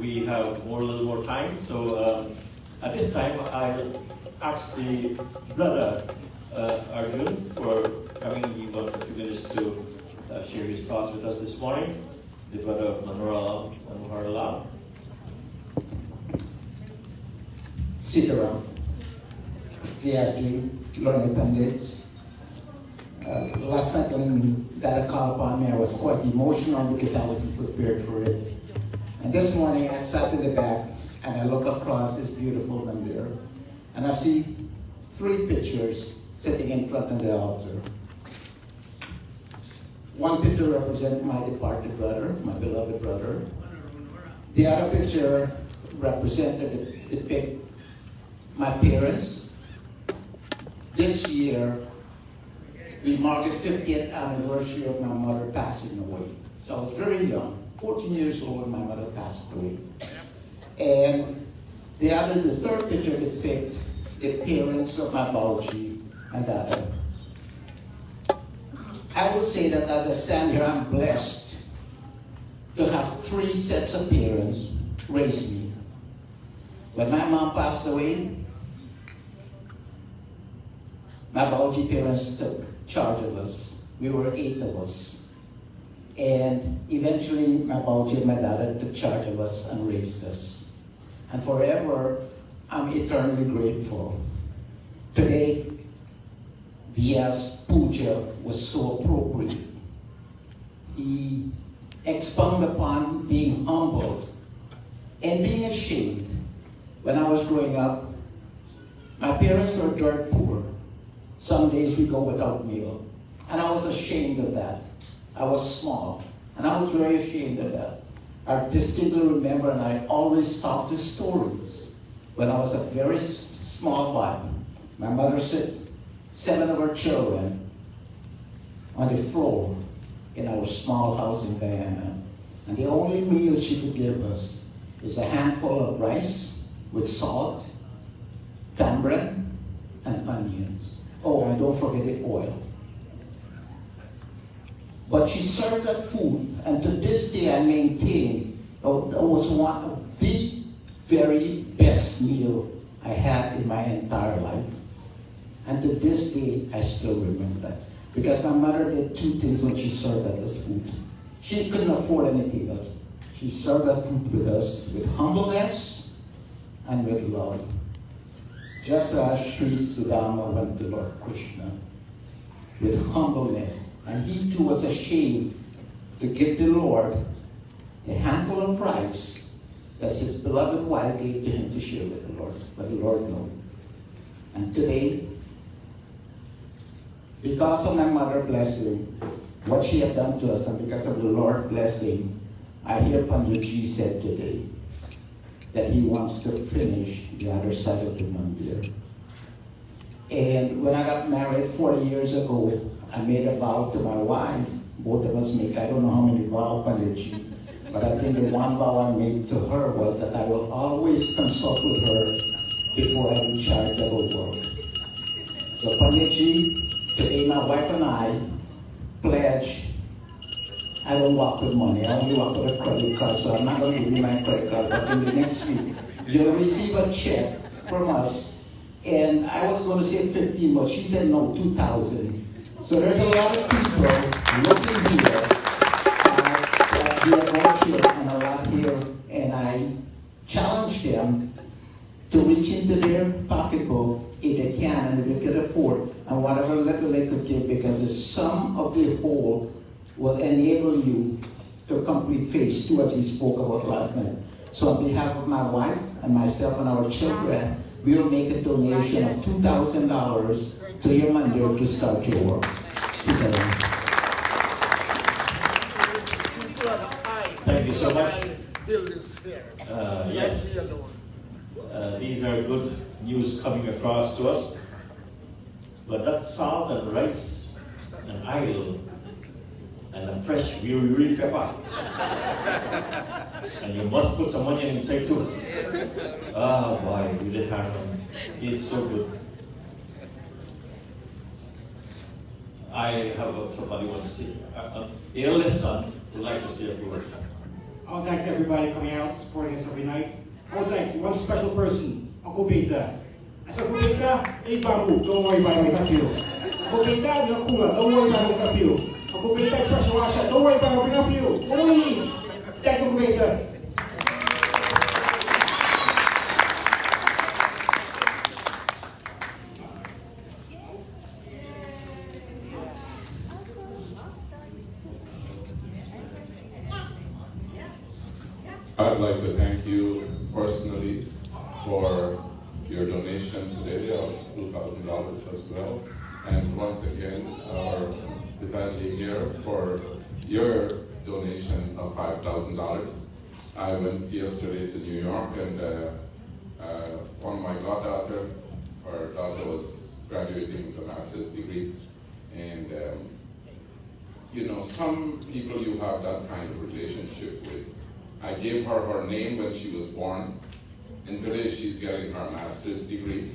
Speaker 7: We have a little more time, so at this time I'll ask the brother Arjun for coming. He wants a few minutes to share his thoughts with us this morning. The brother Manoharlall.
Speaker 16: Sitaram, Vyaas, learned Pandits. Last night when that called upon me, I was quite emotional because I wasn't prepared for it. And this morning I sat in the back and I look across this beautiful Mandir and I see 3 pictures sitting in front of the altar. One picture represents my departed brother, my beloved brother. The other picture represented depict my parents. This year, we marked the 50th anniversary of my mother passing away. So I was very young, 14 years old when my mother passed away. And the third picture depicts the parents of my Bauchi and Dada. I would say that as I stand here, I'm blessed to have 3 sets of parents raise me. When my mom passed away, my Bauchi parents took charge of us. We were 8 of us. And eventually, my Bauchi and my Dada took charge of us and raised us. And forever, I'm eternally grateful. Today, Vyaas Puja was so appropriate. He expounded upon being humbled and being ashamed. When I was growing up, my parents were dirt poor. Some days we go without meal. And I was ashamed of that. I was small. And I was very ashamed of that. I distinctly remember, and I always talk the stories. When I was a very small boy, my mother said 7 of her children on the floor in our small house in Guyana. And the only meal she could give us is a handful of rice with salt, tamarind, and onions. Oh, and don't forget the oil. But she served that food, and to this day I maintain it was one of the very best meal I had in my entire life. And to this day, I still remember that. Because my mother did 2 things when she served us food. She couldn't afford anything else. She served that food with us with humbleness and with love. Just as Sri Sudama went to Lord Krishna with humbleness. And he too was ashamed to give the Lord a handful of rice that his beloved wife gave to him to share with the Lord. But the Lord knew. And today, because of my mother's blessing, what she had done to us, and because of the Lord's blessing, I hear Pandit said today that he wants to finish the other side of the Mandir. And when I got married 40 years ago, I made a vow to my wife. Both of us make, I don't know how many vows, Pandit, but I think the one vow I made to her was that I will always consult with her before every charitable work. So Pandit, today my wife and I pledge I don't walk with money. I only walk with a credit card, so I'm not going to give you my credit card. But in the next week, you'll receive a check from us. And I was going to say 15, but she said no, 2,000. So there's a lot of people looking here that we are worship and a lot here. And I challenge them to reach into their pocketbook if they can and if they can afford, and whatever little they could give, because the sum of the whole will enable you to complete phase 2 as we spoke about last night. So on behalf of my wife and myself and our children, we will make a donation of $2,000 to your Mandir to start your work. Sit down.
Speaker 7: Thank you so much. Yes, these are good news coming across to us. But that salt and rice and oil and a fresh really pepper. And you must put some onion inside too. Ah, boy, Vivekananda is so good. I have somebody wants to see. Earliest son would like to say a few words.
Speaker 17: I want to thank everybody coming out, supporting us every night. I want to thank one special person, Uncle Beta. I said, Uncle Beta, hey Bamboo, don't worry about it, we have you. Uncle Beta, you're cooler, don't worry about it, we have you. Uncle Beta, pressure washer, don't worry about it, we have you. What do we need? Thank you, Uncle Beta.
Speaker 18: I'd like to thank you personally for your donation today of $2,000 as well. And once again, our Vitaji here for your donation of $5,000. I went yesterday to New York and on my goddaughter. Her daughter was graduating with a master's degree. And, you know, some people you have that kind of relationship with. I gave her her name when she was born, and today she's getting her master's degree.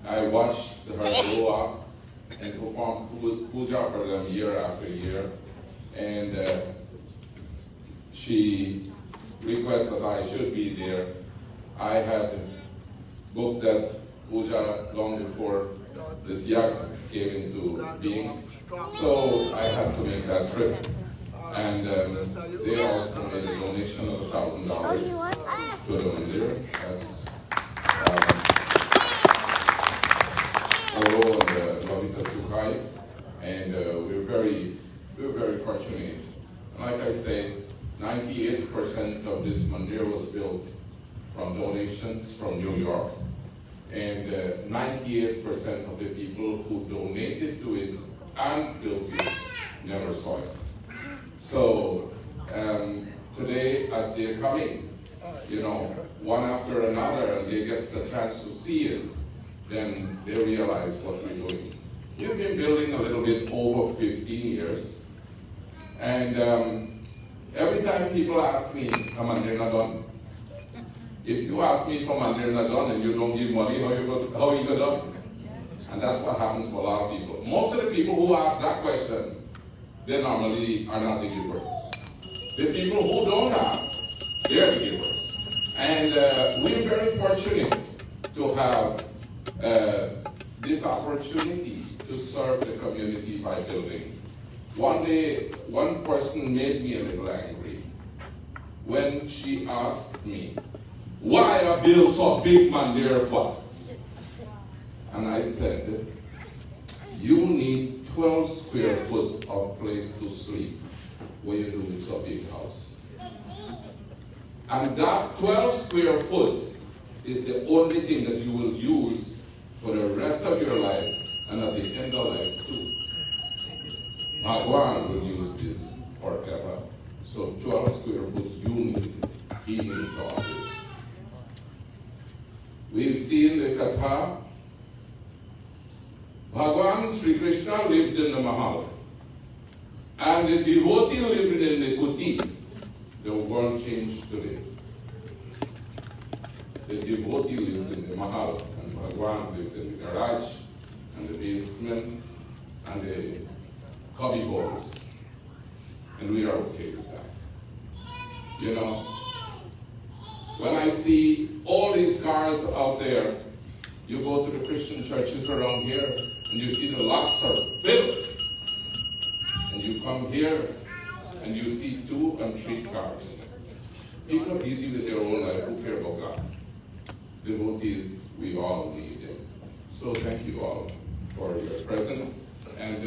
Speaker 18: I watched her grow up and perform puja for them year after year. And she requested that I should be there. I had booked that puja long before this yagna came into being. So I had to make that trip. And they also made a donation of $1,000 to the Mandir. That's Oro and Lavita Sukhai. And we're very fortunate. And like I say, 98% of this Mandir was built from donations from New York. And 98% of the people who donated to it and built it never saw it. So today, as they're coming, you know, one after another, and they get a chance to see it, then they realize what we're doing. We've been building a little bit over 15 years, and every time people ask me, "Am Mandir not done?" If you ask me for Mandir not done and you don't give money, how you go done? And that's what happens to a lot of people. Most of the people who ask that question, they normally are not the givers. The people who don't ask, they're the givers. And we're very fortunate to have this opportunity to serve the community by building. One day, one person made me a little angry when she asked me, "Why I build so big Mandir for?" And I said, "You need 12 square foot of place to sleep when you do this a big house. And that 12 square foot is the only thing that you will use for the rest of your life and at the end of life too. Bhagwan will use this forever. So 12 square foot you need, he needs all this." We've seen the Katha. Bhagwan Sri Krishna lived in the Mahal, and the devotee lived in the Kuti. The world changed today. The devotee lives in the Mahal, and Bhagwan lives in the garage, and the basement, and the cubby holes. And we are okay with that. You know, when I see all these cars out there, you go to the Christian churches around here, and you see the lots are filled. And you come here, and you see 2 and 3 cars. People are busy with their own life. Who care about God? Devotees, we all need them. So thank you all for your presence, and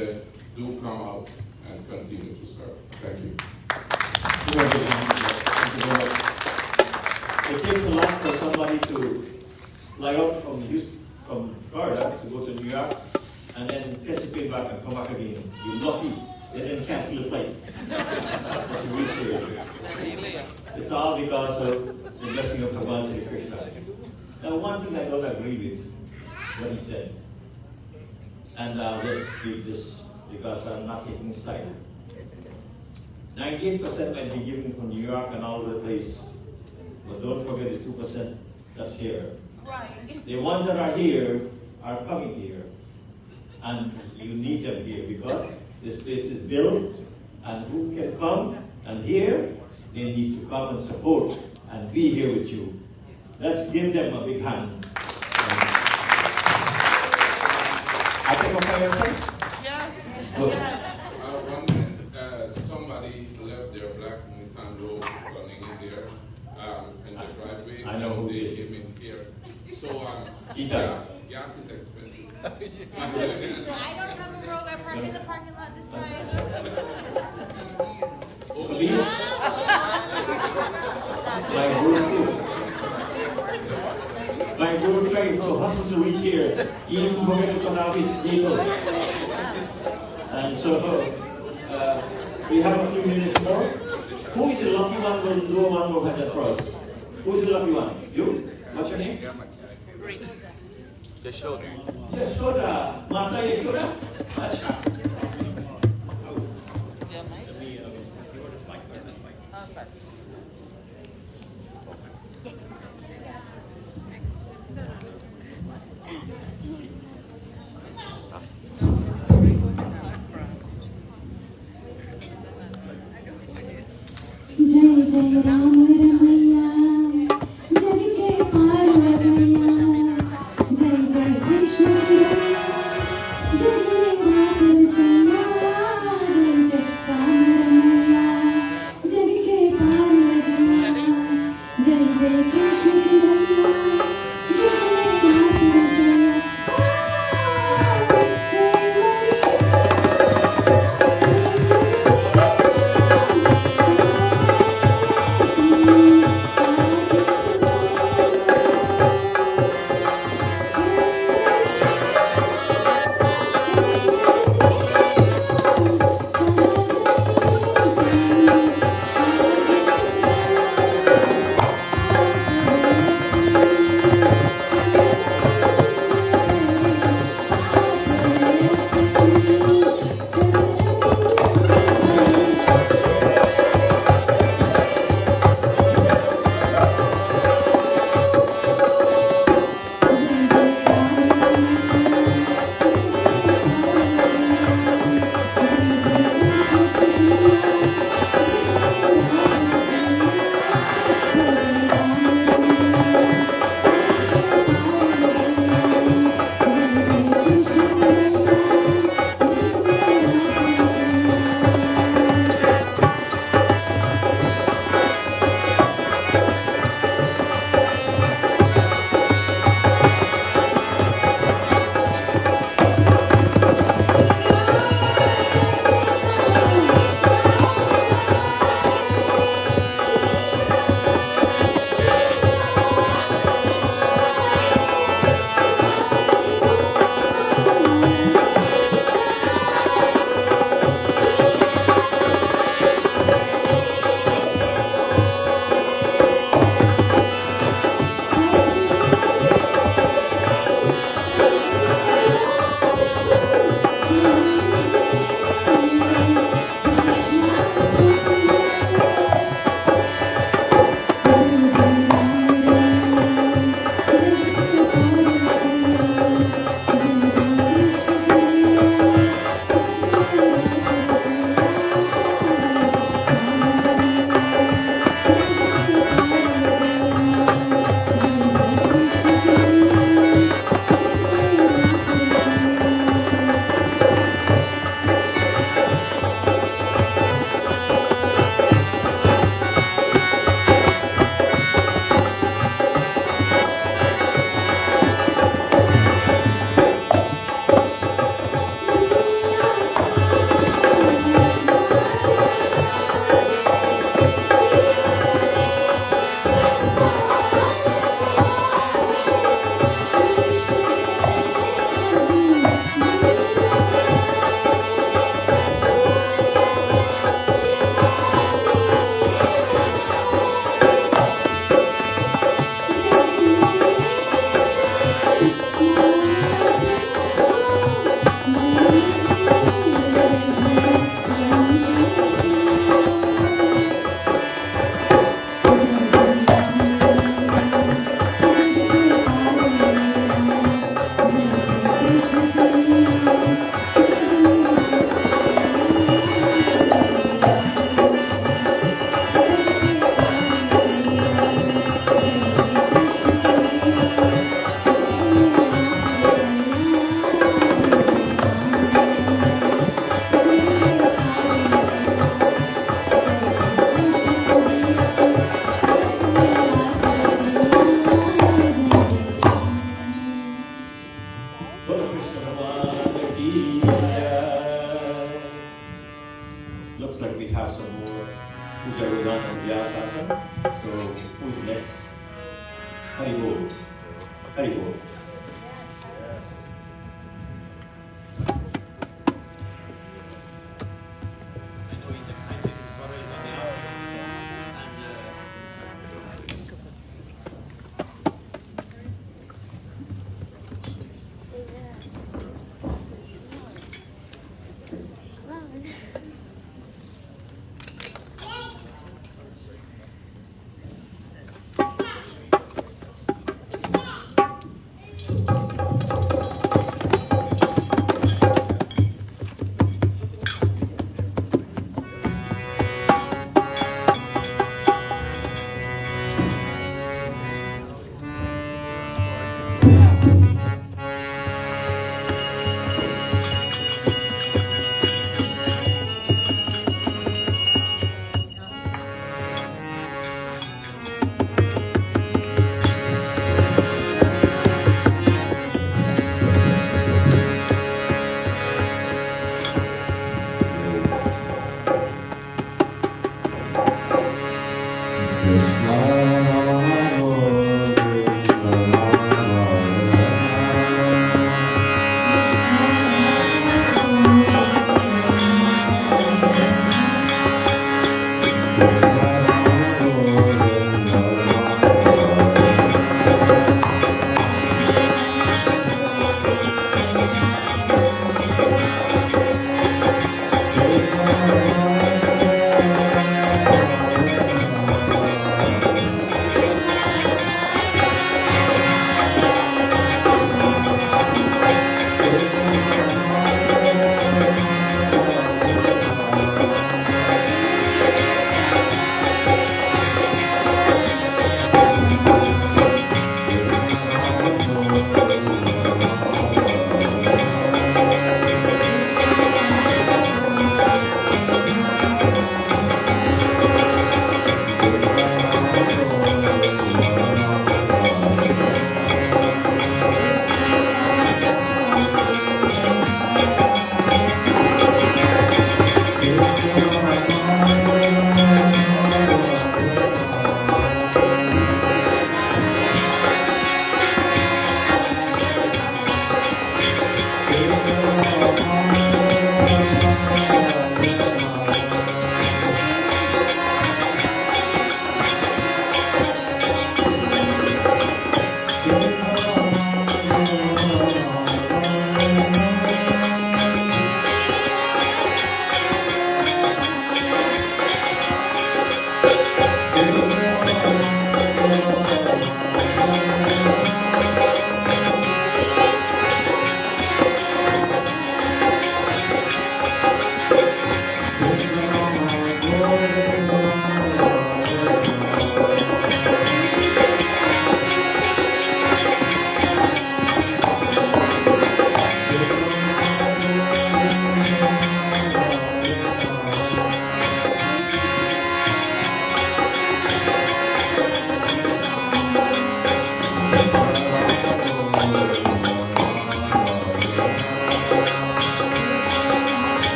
Speaker 18: do come out and continue to serve. Thank you.
Speaker 7: Thank you very much. It takes a lot for somebody to fly out from Florida to go to New York and then catch a plane back and come back again. You're lucky. They didn't cancel the flight to reach here. It's all because of the blessing of Bhagwan Sri Krishna. Now, one thing I don't agree with what he said, and I'll just read this because I'm not taking side. 98% might be given from New York and all over the place, but don't forget the 2% that's here. Right. The ones that are here are coming here, and you need them here because this place is built, and who can come and here, they need to come and support and be here with you. Let's give them a big hand. I take a fire check?
Speaker 12: Yes.
Speaker 7: Good.
Speaker 12: Yes.
Speaker 18: Somebody left their black Nissan Rogue running in there in the driveway.
Speaker 7: I know who
Speaker 18: they
Speaker 7: it is.
Speaker 18: came in here. So gas is expensive.
Speaker 5: I don't have a Rogue. I park in the parking lot this time.
Speaker 7: My group trying to hustle to reach here, even forget to come out with people. And so we have a few minutes more. Who is the lucky one who will do one more better for us? Who is the lucky one? You? What's your name?
Speaker 19: Yashoda.
Speaker 7: Yashoda. Mata Yashoda? Acha.
Speaker 12: जय जय राम रमैया जग के पार लगैया जय जय कृष्ण कन्हैया जग में दास रचैया जय जय राम रमैया जग के पार लगैया जय जय कृष्ण कन्हैया जग में दास रचैया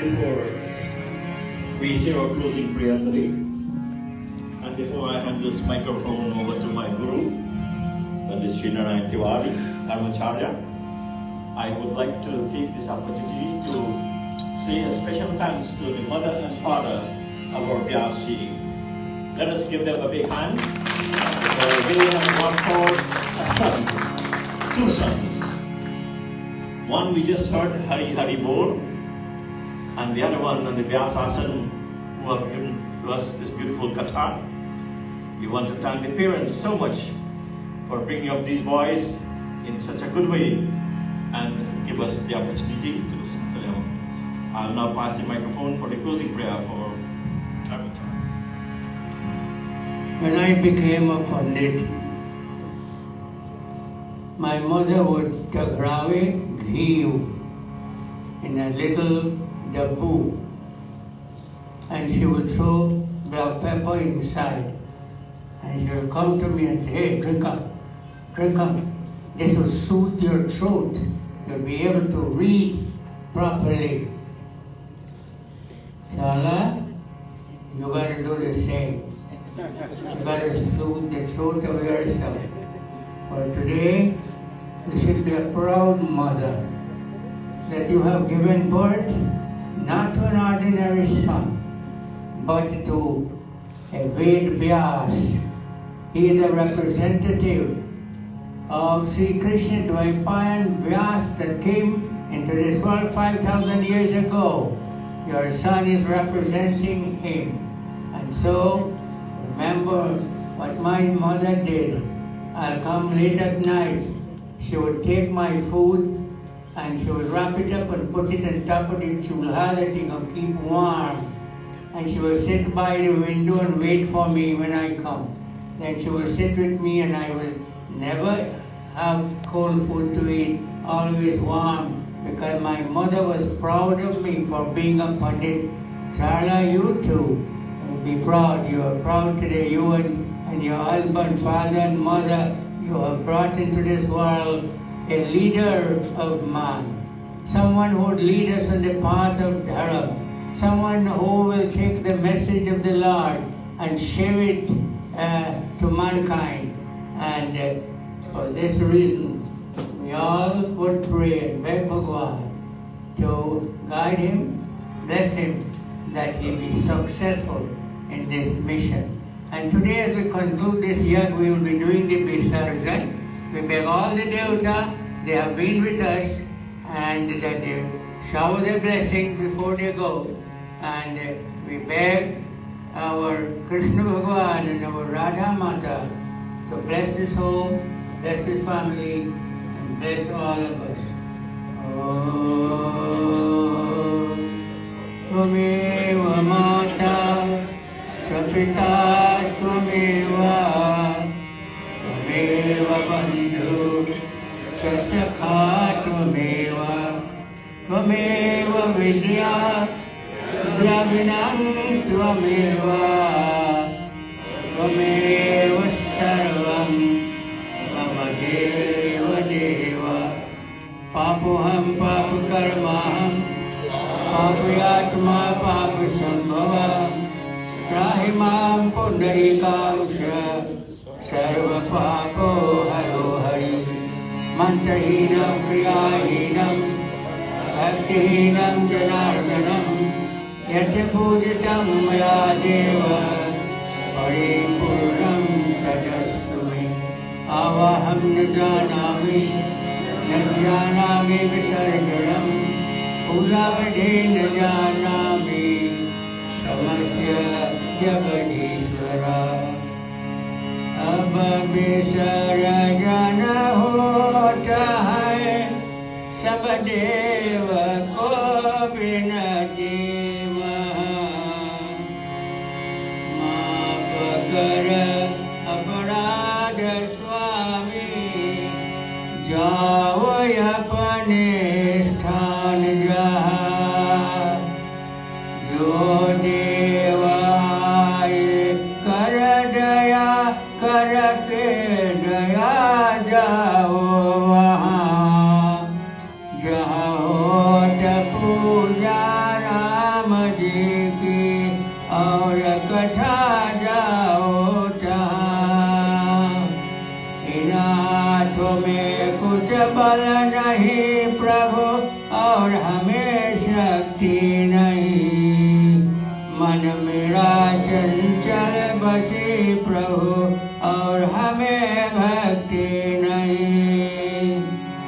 Speaker 7: before we say our closing prayer today, and before I hand this microphone over to my guru, Pandit Srinarayan Tiwari, Dharmacharya, I would like to take this opportunity to say a special thanks to the mother and father of our Vyaas. Let us give them a big hand. They have brought forth a son, two sons. One we just heard, Hari Bol, and the other one on the Vyaas Asan, who have given to us this beautiful Katha. We want to thank the parents so much for bringing up these boys in such a good way and give us the opportunity to listen to them. I'll now pass the microphone for the closing prayer for Dharmacharya.
Speaker 11: When I became a Pandit, my mother would tagrave ghee in a little daboo, and she would throw black pepper inside, and she would come to me and say, "Hey, drink up. This will soothe your throat. You'll be able to read properly." Shala, you got to do the same. You got to soothe the throat of yourself. For today, you should be a proud mother that you have given birth not to an ordinary son, but to a Ved Vyaas. He is a representative of Sri Krishna Dvaipayan Vyaas that came into this world 5,000 years ago. Your son is representing him. And so, remember what my mother did. I'll come late at night. She would take my food and she would wrap it up and put it on top of the chulha that it can keep warm. And she will sit by the window and wait for me when I come. Then she will sit with me and I will never have cold food to eat, always warm, because my mother was proud of me for being a Pandit. Charla, you too, be proud. You are proud today, you and your husband, father and mother. You have brought into this world a leader of man, someone who would lead us on the path of Dharma, someone who will take the message of the Lord and share it to mankind. And for this reason, we all would pray and beg Bhagwan to guide him, bless him, that he be successful in this mission. And today, as we conclude this yag, we will be doing the Visarjan. We beg all the Devata, they have been with us, and that they shower their blessings before they go. And we beg our Krishna Bhagwan and our Radha Mata to bless his home, bless his family, and bless all of us. Tvameva Mata Sapita Tvameva Tvameva Bandhu Sasakha Tvameva Tvameva Vidya Dravinam Tvameva Tvameva Sarvam Mama Deva Deva Papoham Papakarmaham Papayatma Papasambhavam Rahimam Pundarikausha Sarva Papo Haro Hari Mantahinam Priyahinam Bhaktihinam Janardanam Yate Pujitam Maya Deva Paripurnam Tadasumi Avaham Najanami Najanami Visarjanam Puja Vidhi Najanami Samasya Jagadishvara Abha Visarjana hota hai Sab deva ko binati maha Maaf kar aparadha swami Jao apne sthan jaha Jo deva aaye kar daya kar ke daya jao wahan Jaha hota puja तुम्हें कुछ बल नहीं प्रभु और हमें शक्ति नहीं। मन मेरा चंचल बसे प्रभु और हमें भक्ति नहीं।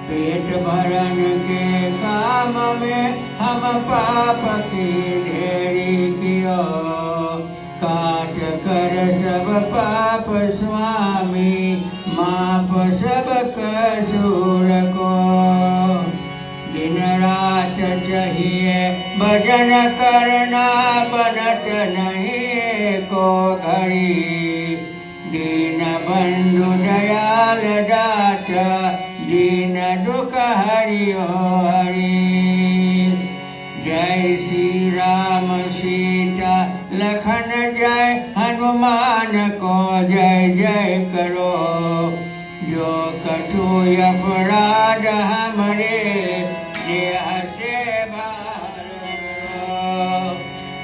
Speaker 11: पेट भरन के काम में हम पाप की ढेरी कियो, काट कर सब पाप स्वामी माप सब कसूर को। दिन रात चाहिए भजन करना बनत नहीं को घड़ी। दीन बंधु दयाल दाता दीन दुख हरियो हरि। जय श्री राम सीता लखन जय हनुमान को जय जय करो। जो कछु अपराध हमरे देह से बाहर करो।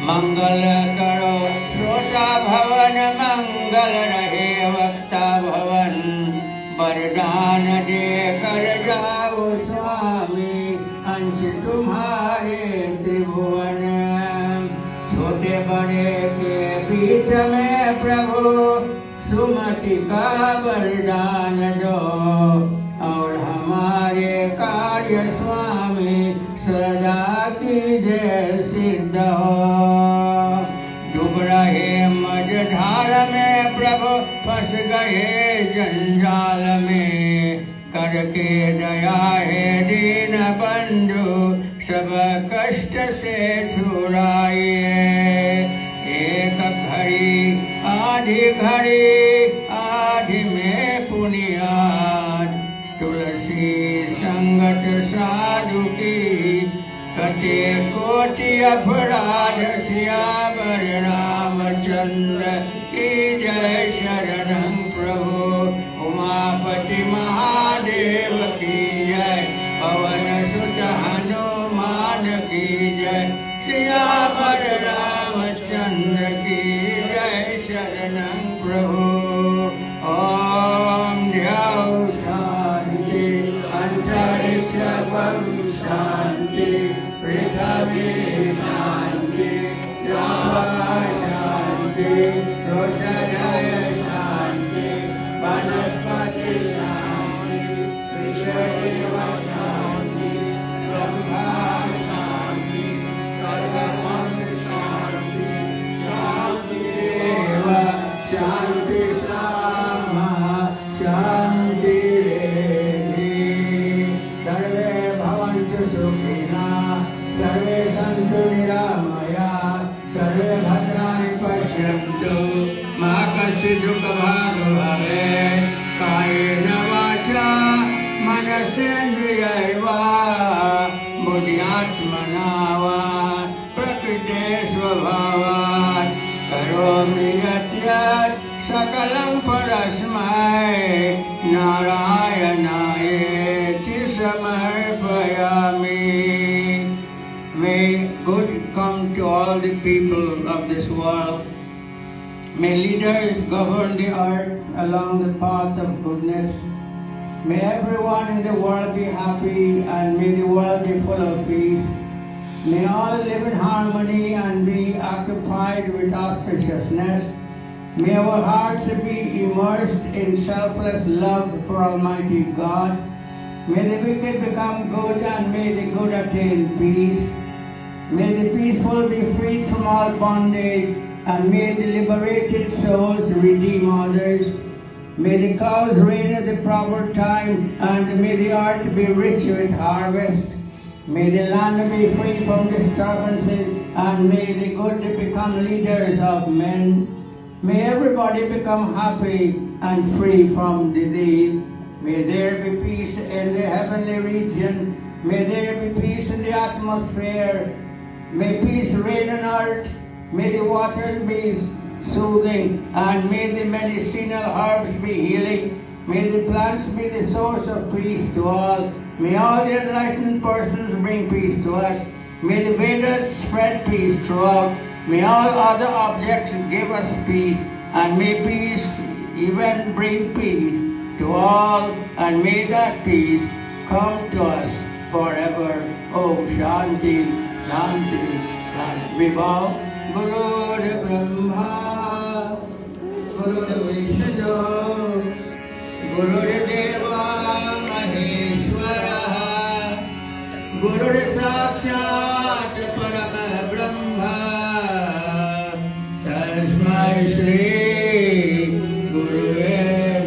Speaker 11: मंगल करो श्रोता भवन मंगल रहे वक्ता भवन। वरदान दे कर जाओ स्वामी अंश तुम्हारे त्रिभुवन। छोटे बड़े के बीच में प्रभु सुमति का वरदान दो। और हमारे कार्य स्वामी सदा की जय सिद्ध हो। डूब रहे मझधार में प्रभु फंस गए जंजाल में। करके दया है दीन बंधु सब कष्ट से छुड़ाइए। एक घड़ी आधी में पुनियाद तुलसी संगत साधु की। कटे कोटि अपराध सियावर रामचंद्र की जय। शरणं प्रभु उमापति महादेव की जय। पवन सुत हनुमान की जय। सियावर रामचंद्र की जय। शरणं प्रभु। ओम ध्यान शांति अंतरिक्षं शांति पृथ्वी शांति शांति रोषधय शांति वनस्पति शांति विश्वदेव शांति ब्रह्मा शांति सर्वमंग शांति शांतिरेव शांति सामा शांति सर्वे भवन्तु सुखिनः सर्वे सन्तु निरामयाः सर्वे भद्राणि पश्यन्तु मा कश्चित् दुःखभाग् भवेत्। कायेन वाचा मनसेन्द्रियैर्वा बुद्ध्यात्मना वा प्रकृते स्वभावात् करोमि यत् सकलं परस्मै नारायणायेति समर्पयामि। May good come to all the people of this world. May leaders govern the earth along the path of goodness. May everyone in the world be happy and may the world be full of peace. May all live in harmony and be occupied with auspiciousness. May our hearts be immersed in selfless love for Almighty God. May the wicked become good and may the good attain peace. May the peaceful be freed from all bondage and may the liberated souls redeem others. May the cows rain at the proper time and may the earth be rich with harvest. May the land be free from disturbances and may the good become leaders of men. May everybody become happy and free from disease. May there be peace in the heavenly region. May there be peace in the atmosphere. May peace reign on earth. May the waters be soothing and may the medicinal herbs be healing. May the plants be the source of peace to all. May all the enlightened persons bring peace to us. May the Vedas spread peace throughout. May all other objects give us peace and may peace even bring peace. to all, and may that peace come to us forever. Om Shanti, Shanti, Shanti. We bow. Guru de Brahma, Guru de Vishnu, Guru de Deva Maheshwara, Guru de Sakshat Parama Brahma, Tasmai Shri Guruve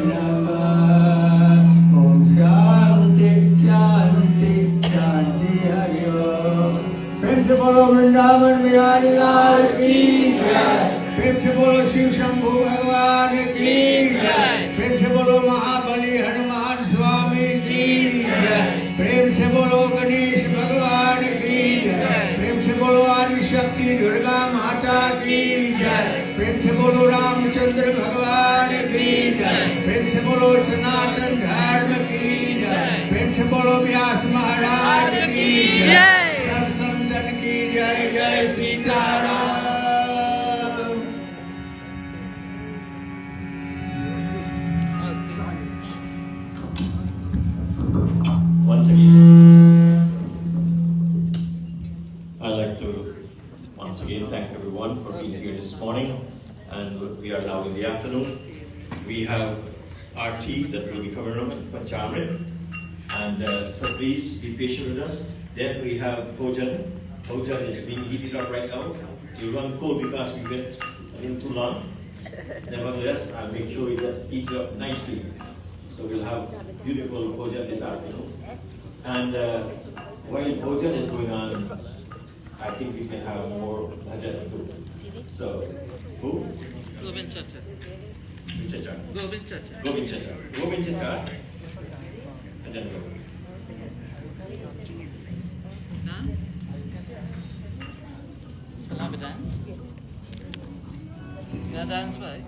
Speaker 11: Namah. Om Shanti, Shanti, Shanti Hari Om. प्रेम से बोलो वृंदावन बिहारी लाल की जय। प्रेम से बोलो शिव शंभू भगवान की जय। प्रेम से बोलो महाबली हनुमान स्वामी की जय। प्रेम से बोलो गणेश भगवान की जय। प्रेम से बोलो आदि शक्ति दुर्गा माता की जय। प्रेम से बोलो रामचंद्र भगवान की जय। प्रेम से बोलो सनातन धर्म की जय। प्रेम से बोलो व्यास महाराज की जय। जय जय Sitaram.
Speaker 7: Once again, I'd like to once again thank everyone for being here this morning, and we are now in the afternoon. We have our tea that will be coming up in Panchamrit, and so please be patient with us. Then we have Bhojan. Bhojan is being heated up right now. It will run cold because we went a little too long. Nevertheless, I'll make sure it gets heated up nicely. So we'll have beautiful Bhojan this afternoon. And while Bhojan is going on, I think we can have more bhajan too. So, who?
Speaker 19: Govind Chacha.
Speaker 7: Chacha.
Speaker 19: Govind Chacha.
Speaker 7: Govind Chacha. Govind Chacha. And then go.
Speaker 19: Huh? Salami dance? Yeah, dance by.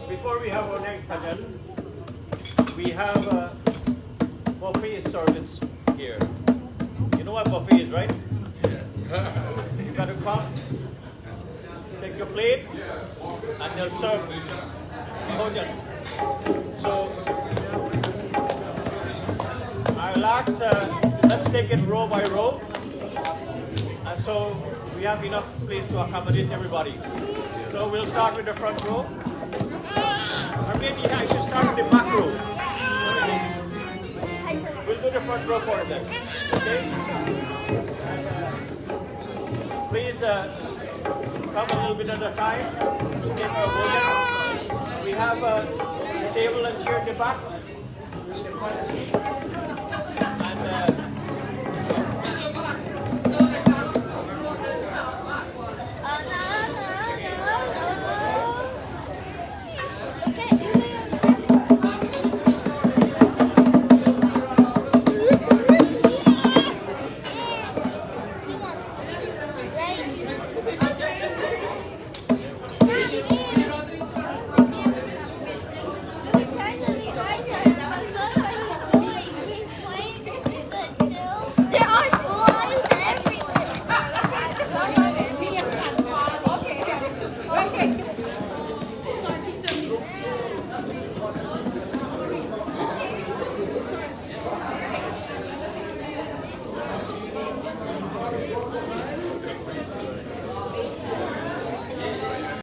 Speaker 17: Before we have our next bhajan, we have a buffet service here. You know what buffet is, right? You got to come, take your plate, and they'll serve bhajan. So I'll ask, let's take it row by row. And so we have enough place to accommodate everybody. So we'll start with the front row. Or maybe I should start with the back row. We'll do the front row for them. Okay? Please come a little bit at a time to take our bhajan. We have a table and chair in the back.